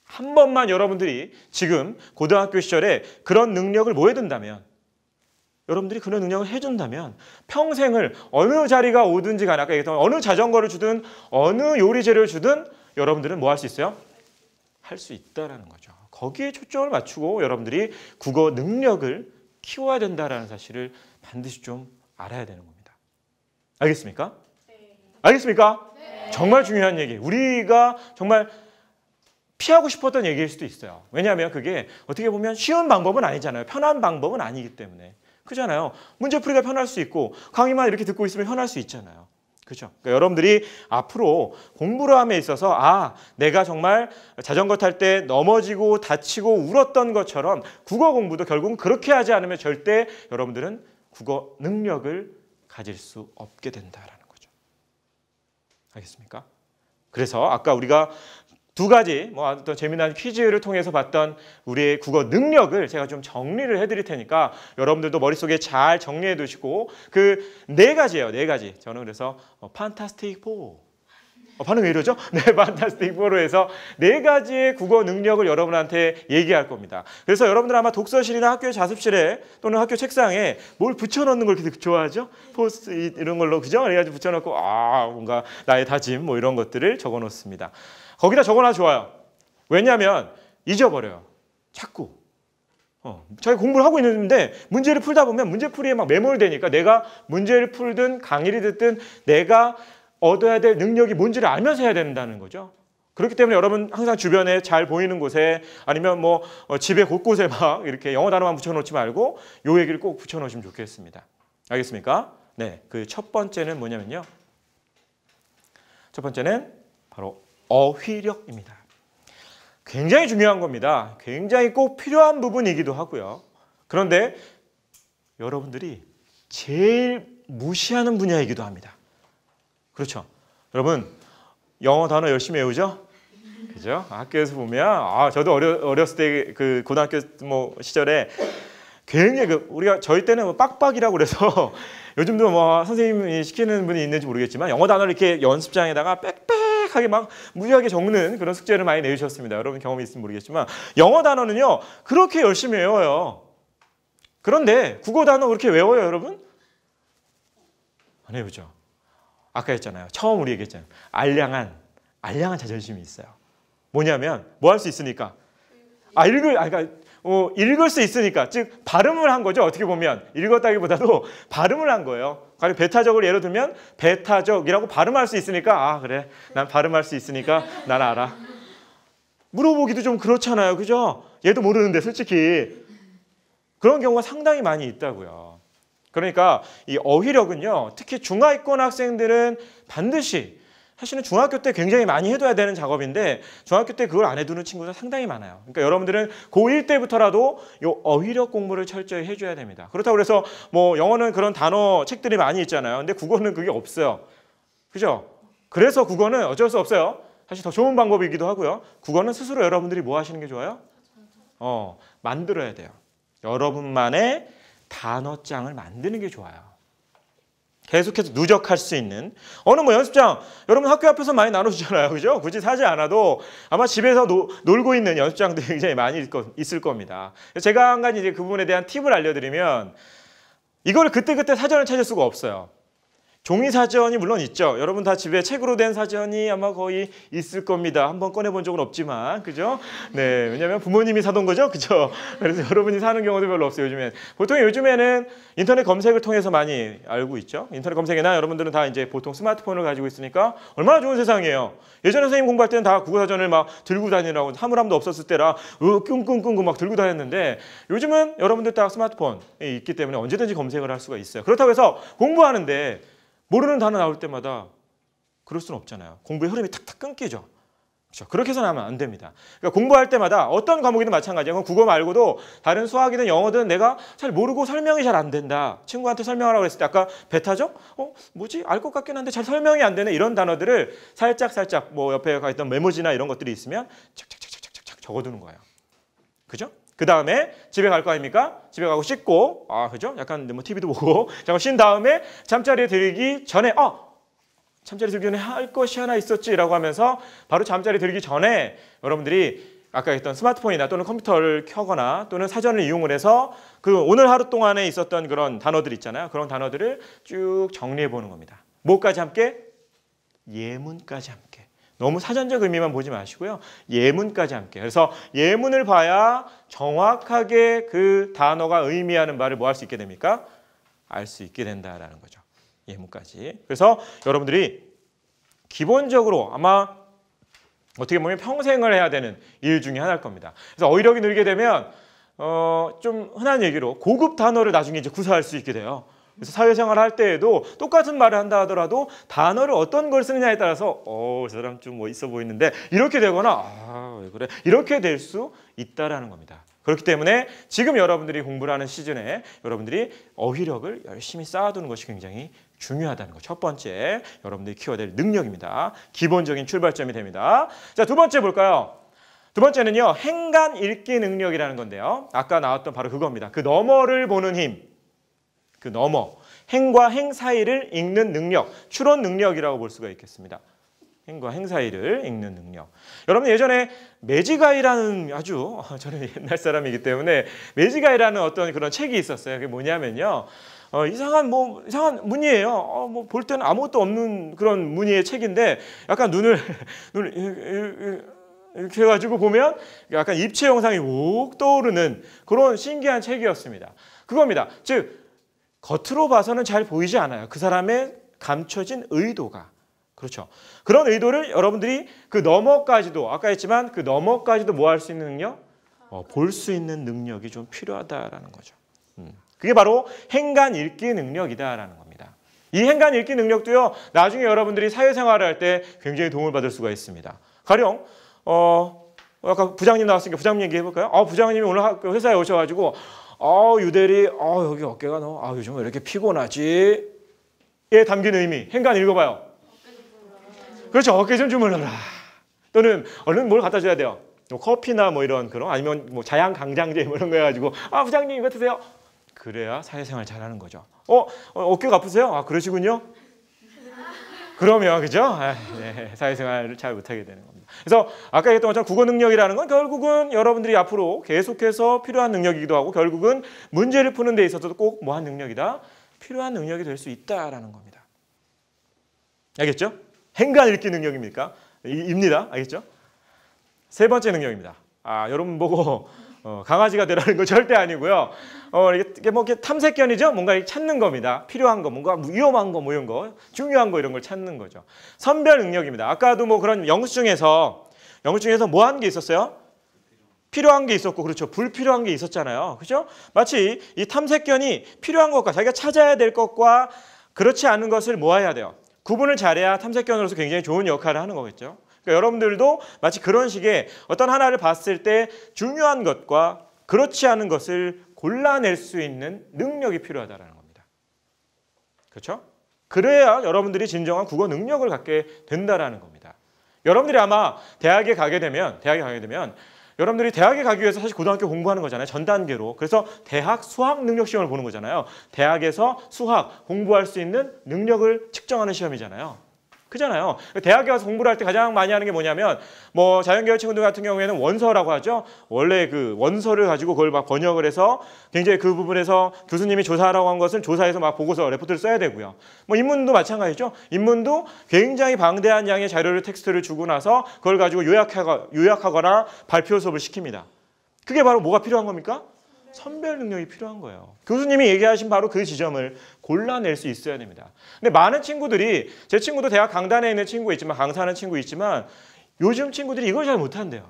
한 번만 여러분들이 지금 고등학교 시절에 그런 능력을 모여든다면 여러분들이 그런 능력을 해준다면 평생을 어느 자리가 오든지 간에 아까 얘기했던 어느 자전거를 주든 어느 요리 재료를 주든 여러분들은 뭐 할 수 있어요? 할 수 있다라는 거죠. 거기에 초점을 맞추고 여러분들이 국어 능력을 키워야 된다라는 사실을 반드시 좀 알아야 되는 겁니다. 알겠습니까? 네. 알겠습니까? 네. 정말 중요한 얘기. 우리가 정말 피하고 싶었던 얘기일 수도 있어요. 왜냐하면 그게 어떻게 보면 쉬운 방법은 아니잖아요. 편한 방법은 아니기 때문에. 그렇잖아요. 문제풀이가 편할 수 있고 강의만 이렇게 듣고 있으면 편할 수 있잖아요. 그렇죠? 그러니까 여러분들이 앞으로 공부를 함에 있어서 내가 정말 자전거 탈 때 넘어지고 다치고 울었던 것처럼 국어 공부도 결국은 그렇게 하지 않으면 절대 여러분들은 국어 능력을 가질 수 없게 된다라는 거죠. 알겠습니까? 그래서 아까 우리가 2가지 어떤 재미난 퀴즈를 통해서 봤던 우리의 국어 능력을 제가 좀 정리를 해드릴 테니까 여러분들도 머릿속에 잘 정리해 두시고 그 4가지예요. 4가지. 저는 그래서 판타스틱 4. 반응 왜 이러죠? 네, 판타스틱 4로 해서 4가지의 국어 능력을 여러분한테 얘기할 겁니다. 그래서 여러분들 아마 독서실이나 학교 자습실에 또는 학교 책상에 뭘 붙여놓는 걸 그렇게 좋아하죠? 포스트잇 이런 걸로 그죠? 그래가지고 붙여놓고 뭔가 나의 다짐 이런 것들을 적어놓습니다. 거기다 적어놔 좋아요. 왜냐하면 잊어버려요. 자꾸. 자기 공부를 하고 있는데 문제를 풀다 보면 문제풀이에 막 매몰되니까 내가 문제를 풀든 강의를 듣든 내가 얻어야 될 능력이 뭔지를 알면서 해야 된다는 거죠. 그렇기 때문에 여러분 항상 주변에 잘 보이는 곳에 아니면 집에 곳곳에 막 이렇게 영어 단어만 붙여놓지 말고 요 얘기를 꼭 붙여놓으시면 좋겠습니다. 알겠습니까? 네, 그 첫 번째는 뭐냐면요. 첫 번째는 바로 어휘력입니다. 굉장히 중요한 겁니다. 굉장히 꼭 필요한 부분이기도 하고요. 그런데 여러분들이 제일 무시하는 분야이기도 합니다. 그렇죠? 여러분 영어 단어 열심히 외우죠? 그죠? 학교에서 보면 저도 어렸을 때 그 고등학교 시절에 굉장히 우리가 저희 때는 빡빡이라고 그래서 요즘도 뭐 선생님이 시키는 분이 있는지 모르겠지만 영어 단어를 이렇게 연습장에다가 빽빽하게 막 무지하게 적는 그런 숙제를 많이 내주셨습니다. 여러분 경험이 있으면 모르겠지만 영어 단어는요 그렇게 열심히 외워요. 그런데 국어 단어 그렇게 외워요, 여러분? 안 외우죠. 아까 했잖아요. 처음 우리 얘기했잖아요. 알량한 자존심이 있어요. 뭐냐면 뭐 할 수 있으니까 읽을 수 있으니까, 즉 발음을 한 거죠. 어떻게 보면 읽었다기보다도 발음을 한 거예요. 가령 배타적을 예로 들면 배타적이라고 발음할 수 있으니까 아 그래 난 발음할 수 있으니까 난 알아. 물어보기도 좀 그렇잖아요, 그죠? 얘도 모르는데 솔직히 그런 경우가 상당히 많이 있다고요. 그러니까 이 어휘력은요 특히 중하위권 학생들은 반드시 사실은 중학교 때 굉장히 많이 해둬야 되는 작업인데 중학교 때 그걸 안 해두는 친구가 상당히 많아요. 그러니까 여러분들은 고1 때부터라도 이 어휘력 공부를 철저히 해줘야 됩니다. 그렇다고 해서 뭐 영어는 그런 단어 책들이 많이 있잖아요. 근데 국어는 그게 없어요. 그죠? 그래서 국어는 어쩔 수 없어요. 사실 더 좋은 방법이기도 하고요. 국어는 스스로 여러분들이 뭐 하시는 게 좋아요? 만들어야 돼요. 여러분만의 단어장을 만드는 게 좋아요. 계속해서 누적할 수 있는 어느 뭐 연습장 여러분 학교 앞에서 많이 나눠주잖아요, 그죠? 굳이 사지 않아도 아마 집에서 놀고 있는 연습장들이 굉장히 많이 있을 겁니다. 제가 한 가지 이제 그 부분에 대한 팁을 알려드리면 이걸 그때그때 사전을 찾을 수가 없어요. 종이 사전이 물론 있죠. 여러분 다 집에 책으로 된 사전이 아마 거의 있을 겁니다. 한번 꺼내본 적은 없지만, 그죠? 네, 왜냐하면 부모님이 사던 거죠, 그죠? 그래서 여러분이 사는 경우도 별로 없어요. 요즘에는 인터넷 검색을 통해서 많이 알고 있죠. 인터넷 검색이나 여러분들은 다 이제 보통 스마트폰을 가지고 있으니까 얼마나 좋은 세상이에요. 예전에 선생님 공부할 때는 다 국어 사전을 막 들고 다니라고 사물함도 없었을 때라 끙끙끙끙 막 들고 다녔는데 요즘은 여러분들 다 스마트폰이 있기 때문에 언제든지 검색을 할 수가 있어요. 그렇다고 해서 공부하는데 모르는 단어 나올 때마다 그럴 수는 없잖아요. 공부의 흐름이 탁탁 끊기죠. 그렇죠? 그렇게 해서는 하면 안 됩니다. 그러니까 공부할 때마다 어떤 과목이든 마찬가지예요. 국어 말고도 다른 수학이든 영어든 내가 잘 모르고 설명이 잘 안 된다. 친구한테 설명하라고 했을 때 아까 배타적? 뭐지? 알 것 같긴 한데 잘 설명이 안 되네. 이런 단어들을 살짝 뭐 옆에 가 있던 메모지나 이런 것들이 있으면 착착착착착 적어두는 거예요. 그죠? 그 다음에 집에 갈 거 아닙니까? 집에 가고 씻고, 그죠? 약간 뭐 TV도 보고, 잠깐 쉰 다음에 잠자리에 들기 전에, 잠자리 들기 전에 할 것이 하나 있었지라고 하면서 바로 잠자리 들기 전에 여러분들이 아까 했던 스마트폰이나 또는 컴퓨터를 켜거나 또는 사전을 이용을 해서 그 오늘 하루 동안에 있었던 그런 단어들 있잖아요. 그런 단어들을 쭉 정리해 보는 겁니다. 뭐까지 함께? 예문까지 함께. 너무 사전적 의미만 보지 마시고요. 예문까지 함께. 그래서 예문을 봐야 정확하게 그 단어가 의미하는 바를 뭐 할 수 있게 됩니까? 알 수 있게 된다라는 거죠. 예문까지. 그래서 여러분들이 기본적으로 아마 어떻게 보면 평생을 해야 되는 일 중에 하나일 겁니다. 그래서 어휘력이 늘게 되면 좀 흔한 얘기로 고급 단어를 나중에 이제 구사할 수 있게 돼요. 그래서 사회생활 할 때에도 똑같은 말을 한다 하더라도 단어를 어떤 걸 쓰느냐에 따라서 저 사람 좀 뭐 있어 보이는데 이렇게 되거나 왜 그래? 이렇게 될 수 있다라는 겁니다. 그렇기 때문에 지금 여러분들이 공부를 하는 시즌에 여러분들이 어휘력을 열심히 쌓아두는 것이 굉장히 중요하다는 것. 첫 번째 여러분들이 키워야 될 능력입니다. 기본적인 출발점이 됩니다. 자, 두 번째 볼까요? 두 번째는요. 행간 읽기 능력이라는 건데요. 아까 나왔던 바로 그겁니다. 그 너머를 보는 힘. 그 너머, 행과 행 사이를 읽는 능력, 추론 능력이라고 볼 수가 있겠습니다. 행과 행 사이를 읽는 능력. 여러분 예전에 매지가이라는 아주 저는 옛날 사람이기 때문에 매지가이라는 어떤 그런 책이 있었어요. 그게 뭐냐면요, 이상한 무늬예요. 뭐 볼 때는 아무것도 없는 그런 무늬의 책인데 약간 눈을 이렇게 해가지고 보면 약간 입체 영상이 욱 떠오르는 그런 신기한 책이었습니다. 그겁니다. 즉 겉으로 봐서는 잘 보이지 않아요. 그 사람의 감춰진 의도가. 그렇죠. 그런 의도를 여러분들이 그 너머까지도 아까 했지만 그 너머까지도 뭐 할 수 있는 능력? 볼 수 있는 능력이 좀 필요하다라는 거죠. 그게 바로 행간 읽기 능력이다라는 겁니다. 이 행간 읽기 능력도요. 나중에 여러분들이 사회생활을 할 때 굉장히 도움을 받을 수가 있습니다. 가령 아까 부장님 나왔으니까 부장님 얘기해볼까요? 부장님이 오늘 회사에 오셔가지고 유대리 여기 어깨가 너 요즘 왜 이렇게 피곤하지? 에 담긴 의미 행간 읽어봐요. 그렇죠. 어깨 좀 주물러라. 또는 얼른 뭘 갖다 줘야 돼요. 커피나 뭐 이런 그런 아니면 뭐 자양 강장제 뭐 이런 거 해가지고 부장님 이거 드세요. 그래야 사회생활 잘하는 거죠. 어깨가 아프세요? 아, 그러시군요. 그러면 그죠? 네, 사회생활을 잘 못하게 되는 겁니다. 그래서 아까 얘기했던 것처럼 국어 능력이라는 건 결국은 여러분들이 앞으로 계속해서 필요한 능력이기도 하고 결국은 문제를 푸는 데 있어서도 꼭 뭐한 능력이다? 필요한 능력이 될 수 있다라는 겁니다. 알겠죠? 행간 읽기 능력입니까? 입니다. 알겠죠? 세 번째 능력입니다. 여러분 보고 강아지가 되라는 거 절대 아니고요. 이게 뭐 이렇게 탐색견이죠. 뭔가 찾는 겁니다. 필요한 거, 뭔가 위험한 거, 뭐 이런 거, 중요한 거 이런 걸 찾는 거죠. 선별 능력입니다. 아까도 뭐 그런 영수 중에서 뭐 한 게 있었어요? 필요한 게 있었고, 그렇죠. 불필요한 게 있었잖아요. 그렇죠? 마치 이 탐색견이 필요한 것과 자기가 찾아야 될 것과 그렇지 않은 것을 모아야 돼요. 구분을 잘해야 탐색견으로서 굉장히 좋은 역할을 하는 거겠죠. 그러니까 여러분들도 마치 그런 식의 어떤 하나를 봤을 때 중요한 것과 그렇지 않은 것을 골라낼 수 있는 능력이 필요하다는 겁니다. 그렇죠? 그래야 여러분들이 진정한 국어 능력을 갖게 된다는 겁니다. 여러분들이 아마 대학에 가게 되면 여러분들이 대학에 가기 위해서 사실 고등학교 공부하는 거잖아요. 전 단계로. 그래서 대학 수학 능력 시험을 보는 거잖아요. 대학에서 수학 공부할 수 있는 능력을 측정하는 시험이잖아요. 그잖아요. 대학에 가서 공부를 할 때 가장 많이 하는 게 뭐냐면 뭐 자연계열 친구들 같은 경우에는 원서라고 하죠. 원래 그 원서를 가지고 그걸 막 번역을 해서 굉장히 그 부분에서 교수님이 조사하라고 한 것을 조사해서 막 보고서 레포트를 써야 되고요. 뭐 인문도 마찬가지죠. 인문도 굉장히 방대한 양의 자료를 텍스트를 주고 나서 그걸 가지고 요약하거나 발표 수업을 시킵니다. 그게 바로 뭐가 필요한 겁니까? 선별 능력이 필요한 거예요. 교수님이 얘기하신 바로 그 지점을 골라낼 수 있어야 됩니다. 근데 많은 친구들이, 제 친구도 대학 강단에 있는 친구 있지만, 강사하는 친구 있지만 요즘 친구들이 이걸 잘 못한대요.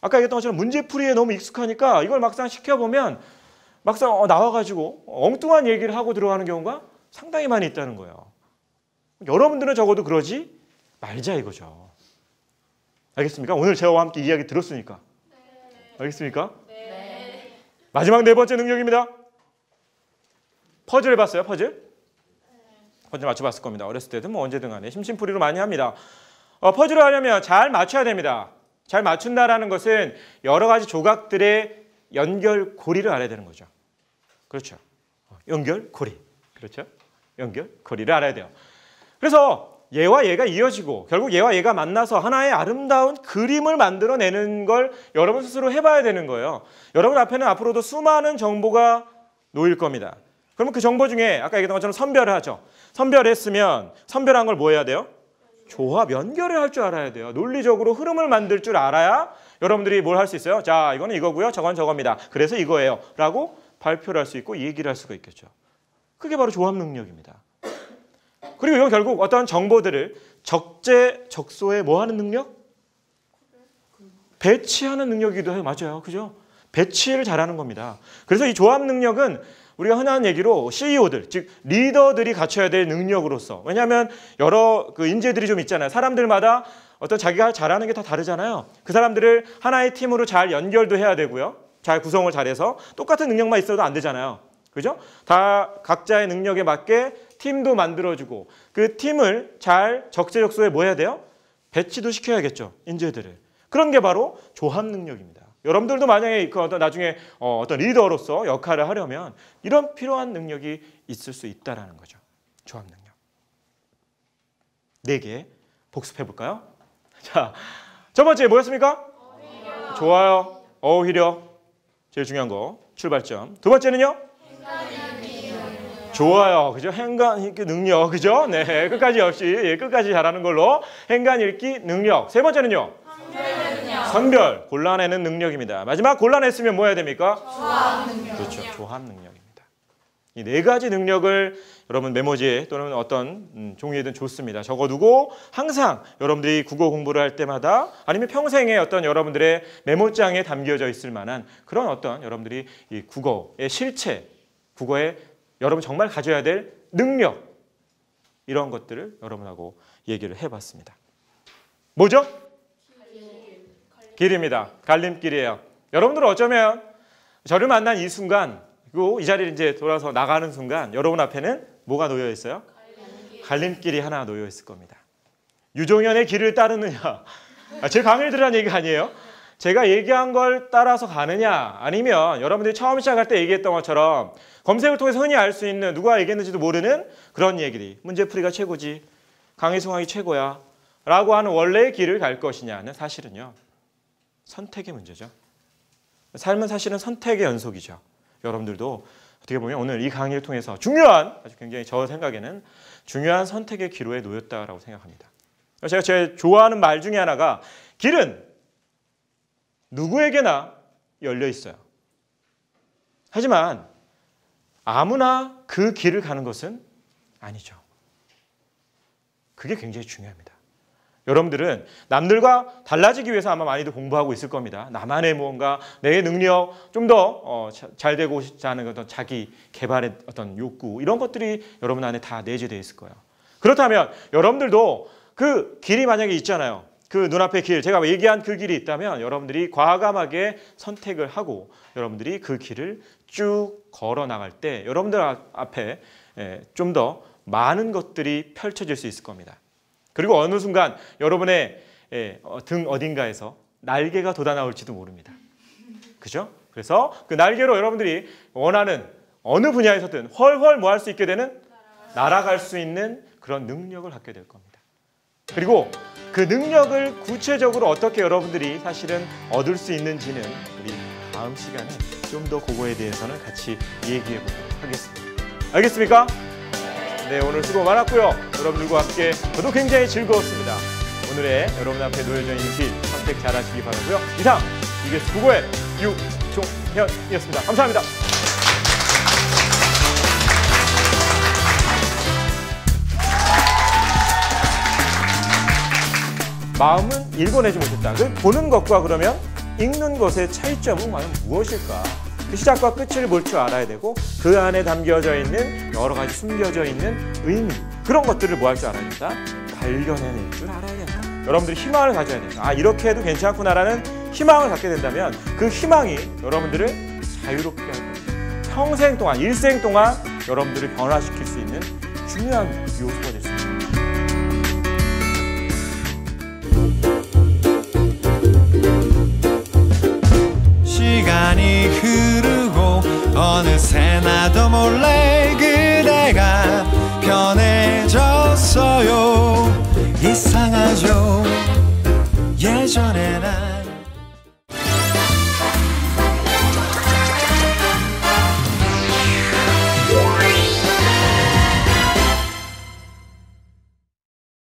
아까 얘기했던 것처럼 문제풀이에 너무 익숙하니까 이걸 막상 시켜보면 막상 나와가지고 엉뚱한 얘기를 하고 들어가는 경우가 상당히 많이 있다는 거예요. 여러분들은 적어도 그러지 말자 이거죠. 알겠습니까? 오늘 저와 함께 이야기 들었으니까. 알겠습니까? 마지막 네 번째 능력입니다. 퍼즐 해봤어요? 퍼즐 맞춰봤을 겁니다. 어렸을 때든 뭐 언제든 간에 심심풀이로 많이 합니다. 퍼즐을 하려면 잘 맞춰야 됩니다. 잘 맞춘다라는 것은 여러 가지 조각들의 연결고리를 알아야 되는 거죠. 그렇죠. 연결고리. 그렇죠. 연결고리를 알아야 돼요. 그래서 얘와 얘가 이어지고 결국 얘와 얘가 만나서 하나의 아름다운 그림을 만들어내는 걸 여러분 스스로 해봐야 되는 거예요. 여러분 앞에는 앞으로도 수많은 정보가 놓일 겁니다. 그러면 그 정보 중에 아까 얘기했던 것처럼 선별을 하죠. 선별했으면 선별한 걸 뭐 해야 돼요? 조합, 연결을 할 줄 알아야 돼요. 논리적으로 흐름을 만들 줄 알아야 여러분들이 뭘 할 수 있어요? 자, 이거는 이거고요. 저건 저겁니다. 그래서 이거예요. 라고 발표를 할 수 있고 얘기를 할 수가 있겠죠. 그게 바로 조합 능력입니다. 그리고 이건 결국 어떤 정보들을 적재적소에 뭐 하는 능력? 배치하는 능력이기도 해요. 맞아요. 그죠? 배치를 잘하는 겁니다. 그래서 이 조합 능력은 우리가 흔한 얘기로 CEO들, 즉 리더들이 갖춰야 될 능력으로서, 왜냐하면 여러 그 인재들이 좀 있잖아요. 사람들마다 어떤 자기가 잘하는 게 다 다르잖아요. 그 사람들을 하나의 팀으로 잘 연결도 해야 되고요. 잘 구성을 잘해서 똑같은 능력만 있어도 안 되잖아요. 그죠? 다 각자의 능력에 맞게 팀도 만들어주고 그 팀을 잘 적재적소에 뭐 해야 돼요? 배치도 시켜야겠죠. 인재들을. 그런 게 바로 조합 능력입니다. 여러분들도 만약에 그 나중에 어떤 리더로서 역할을 하려면 이런 필요한 능력이 있을 수 있다는 거죠. 조합 능력. 4개 복습해 볼까요? 자, 첫 번째 뭐였습니까? 어휘력. 좋아요. 어휘력. 제일 중요한 거. 출발점. 두 번째는요? 좋아요. 그죠? 행간 읽기 능력. 그죠? 네. 끝까지 역시 끝까지 잘하는 걸로 행간 읽기 능력. 세 번째는요? 선별. 골라내는 능력입니다. 마지막 골라냈으면 뭐 해야 됩니까? 조합 능력. 그렇죠. 조합 능력입니다. 이 4가지 능력을 여러분 메모지에 또는 어떤 종이에든 좋습니다. 적어두고 항상 여러분들이 국어 공부를 할 때마다 아니면 평생에 어떤 여러분들의 메모장에 담겨져 있을 만한 그런 어떤 여러분들이 이 국어의 실체, 국어에 여러분 정말 가져야 될 능력, 이런 것들을 여러분하고 얘기를 해봤습니다. 뭐죠? 길입니다. 갈림길이에요. 여러분들은 어쩌면 저를 만난 이 순간, 그리고 이 자리를 이제 돌아서 나가는 순간 여러분 앞에는 뭐가 놓여 있어요? 갈림길이 하나 놓여 있을 겁니다. 유종현의 길을 따르느냐? 제 강의를 들으라는 얘기가 아니에요. 제가 얘기한 걸 따라서 가느냐, 아니면 여러분들이 처음 시작할 때 얘기했던 것처럼 검색을 통해서 흔히 알 수 있는, 누가 얘기했는지도 모르는 그런 얘기들이 문제풀이가 최고지, 강의송하기 최고야 라고 하는 원래의 길을 갈 것이냐는 사실은요, 선택의 문제죠. 삶은 사실은 선택의 연속이죠. 여러분들도 어떻게 보면 오늘 이 강의를 통해서 중요한, 아주 굉장히 저 생각에는 중요한 선택의 기로에 놓였다라고 생각합니다. 제가 제일 좋아하는 말 중에 하나가, 길은 누구에게나 열려 있어요. 하지만 아무나 그 길을 가는 것은 아니죠. 그게 굉장히 중요합니다. 여러분들은 남들과 달라지기 위해서 아마 많이들 공부하고 있을 겁니다. 나만의 무언가, 내 능력, 좀 더 잘 되고 싶지 않은 어떤 자기 개발의 어떤 욕구, 이런 것들이 여러분 안에 다 내재되어 있을 거예요. 그렇다면 여러분들도 그 길이 만약에 있잖아요. 그 눈앞의 길, 제가 얘기한 그 길이 있다면 여러분들이 과감하게 선택을 하고 여러분들이 그 길을 쭉 걸어 나갈 때 여러분들 앞에 좀 더 많은 것들이 펼쳐질 수 있을 겁니다. 그리고 어느 순간 여러분의 등 어딘가에서 날개가 돋아나올지도 모릅니다. 그죠? 그래서 그 날개로 여러분들이 원하는 어느 분야에서든 훨훨 뭐 할 수 있게 되는, 날아갈 수 있는 그런 능력을 갖게 될 겁니다. 그리고 그 능력을 구체적으로 어떻게 여러분들이 사실은 얻을 수 있는지는 우리 다음 시간에 좀 더 그거에 대해서는 같이 얘기해 보도록 하겠습니다. 알겠습니까? 네, 오늘 수고 많았고요. 여러분들과 함께 저도 굉장히 즐거웠습니다. 오늘의 여러분 앞에 놓여져 있는 길 선택 잘하시기 바라고요. 이상 EBS 국어의 유종현이었습니다. 감사합니다. 마음은 읽어내지 못했다. 그 보는 것과 그러면 읽는 것의 차이점은 과연 무엇일까? 그 시작과 끝을 볼 줄 알아야 되고 그 안에 담겨져 있는 여러 가지 숨겨져 있는 의미, 그런 것들을 뭐 할 줄 알아야 된다? 발견해낼 줄 알아야 된다. 여러분들이 희망을 가져야 된다. 아, 이렇게 해도 괜찮구나라는 희망을 갖게 된다면 그 희망이 여러분들을 자유롭게 할 것입니다. 평생 동안, 일생 동안 여러분들을 변화시킬 수 있는 중요한 요소가 될 수 있습니다. 시간이 흐르고 어느새 나도 몰래 그대가 변해졌어요. 이상하죠. 예전에 난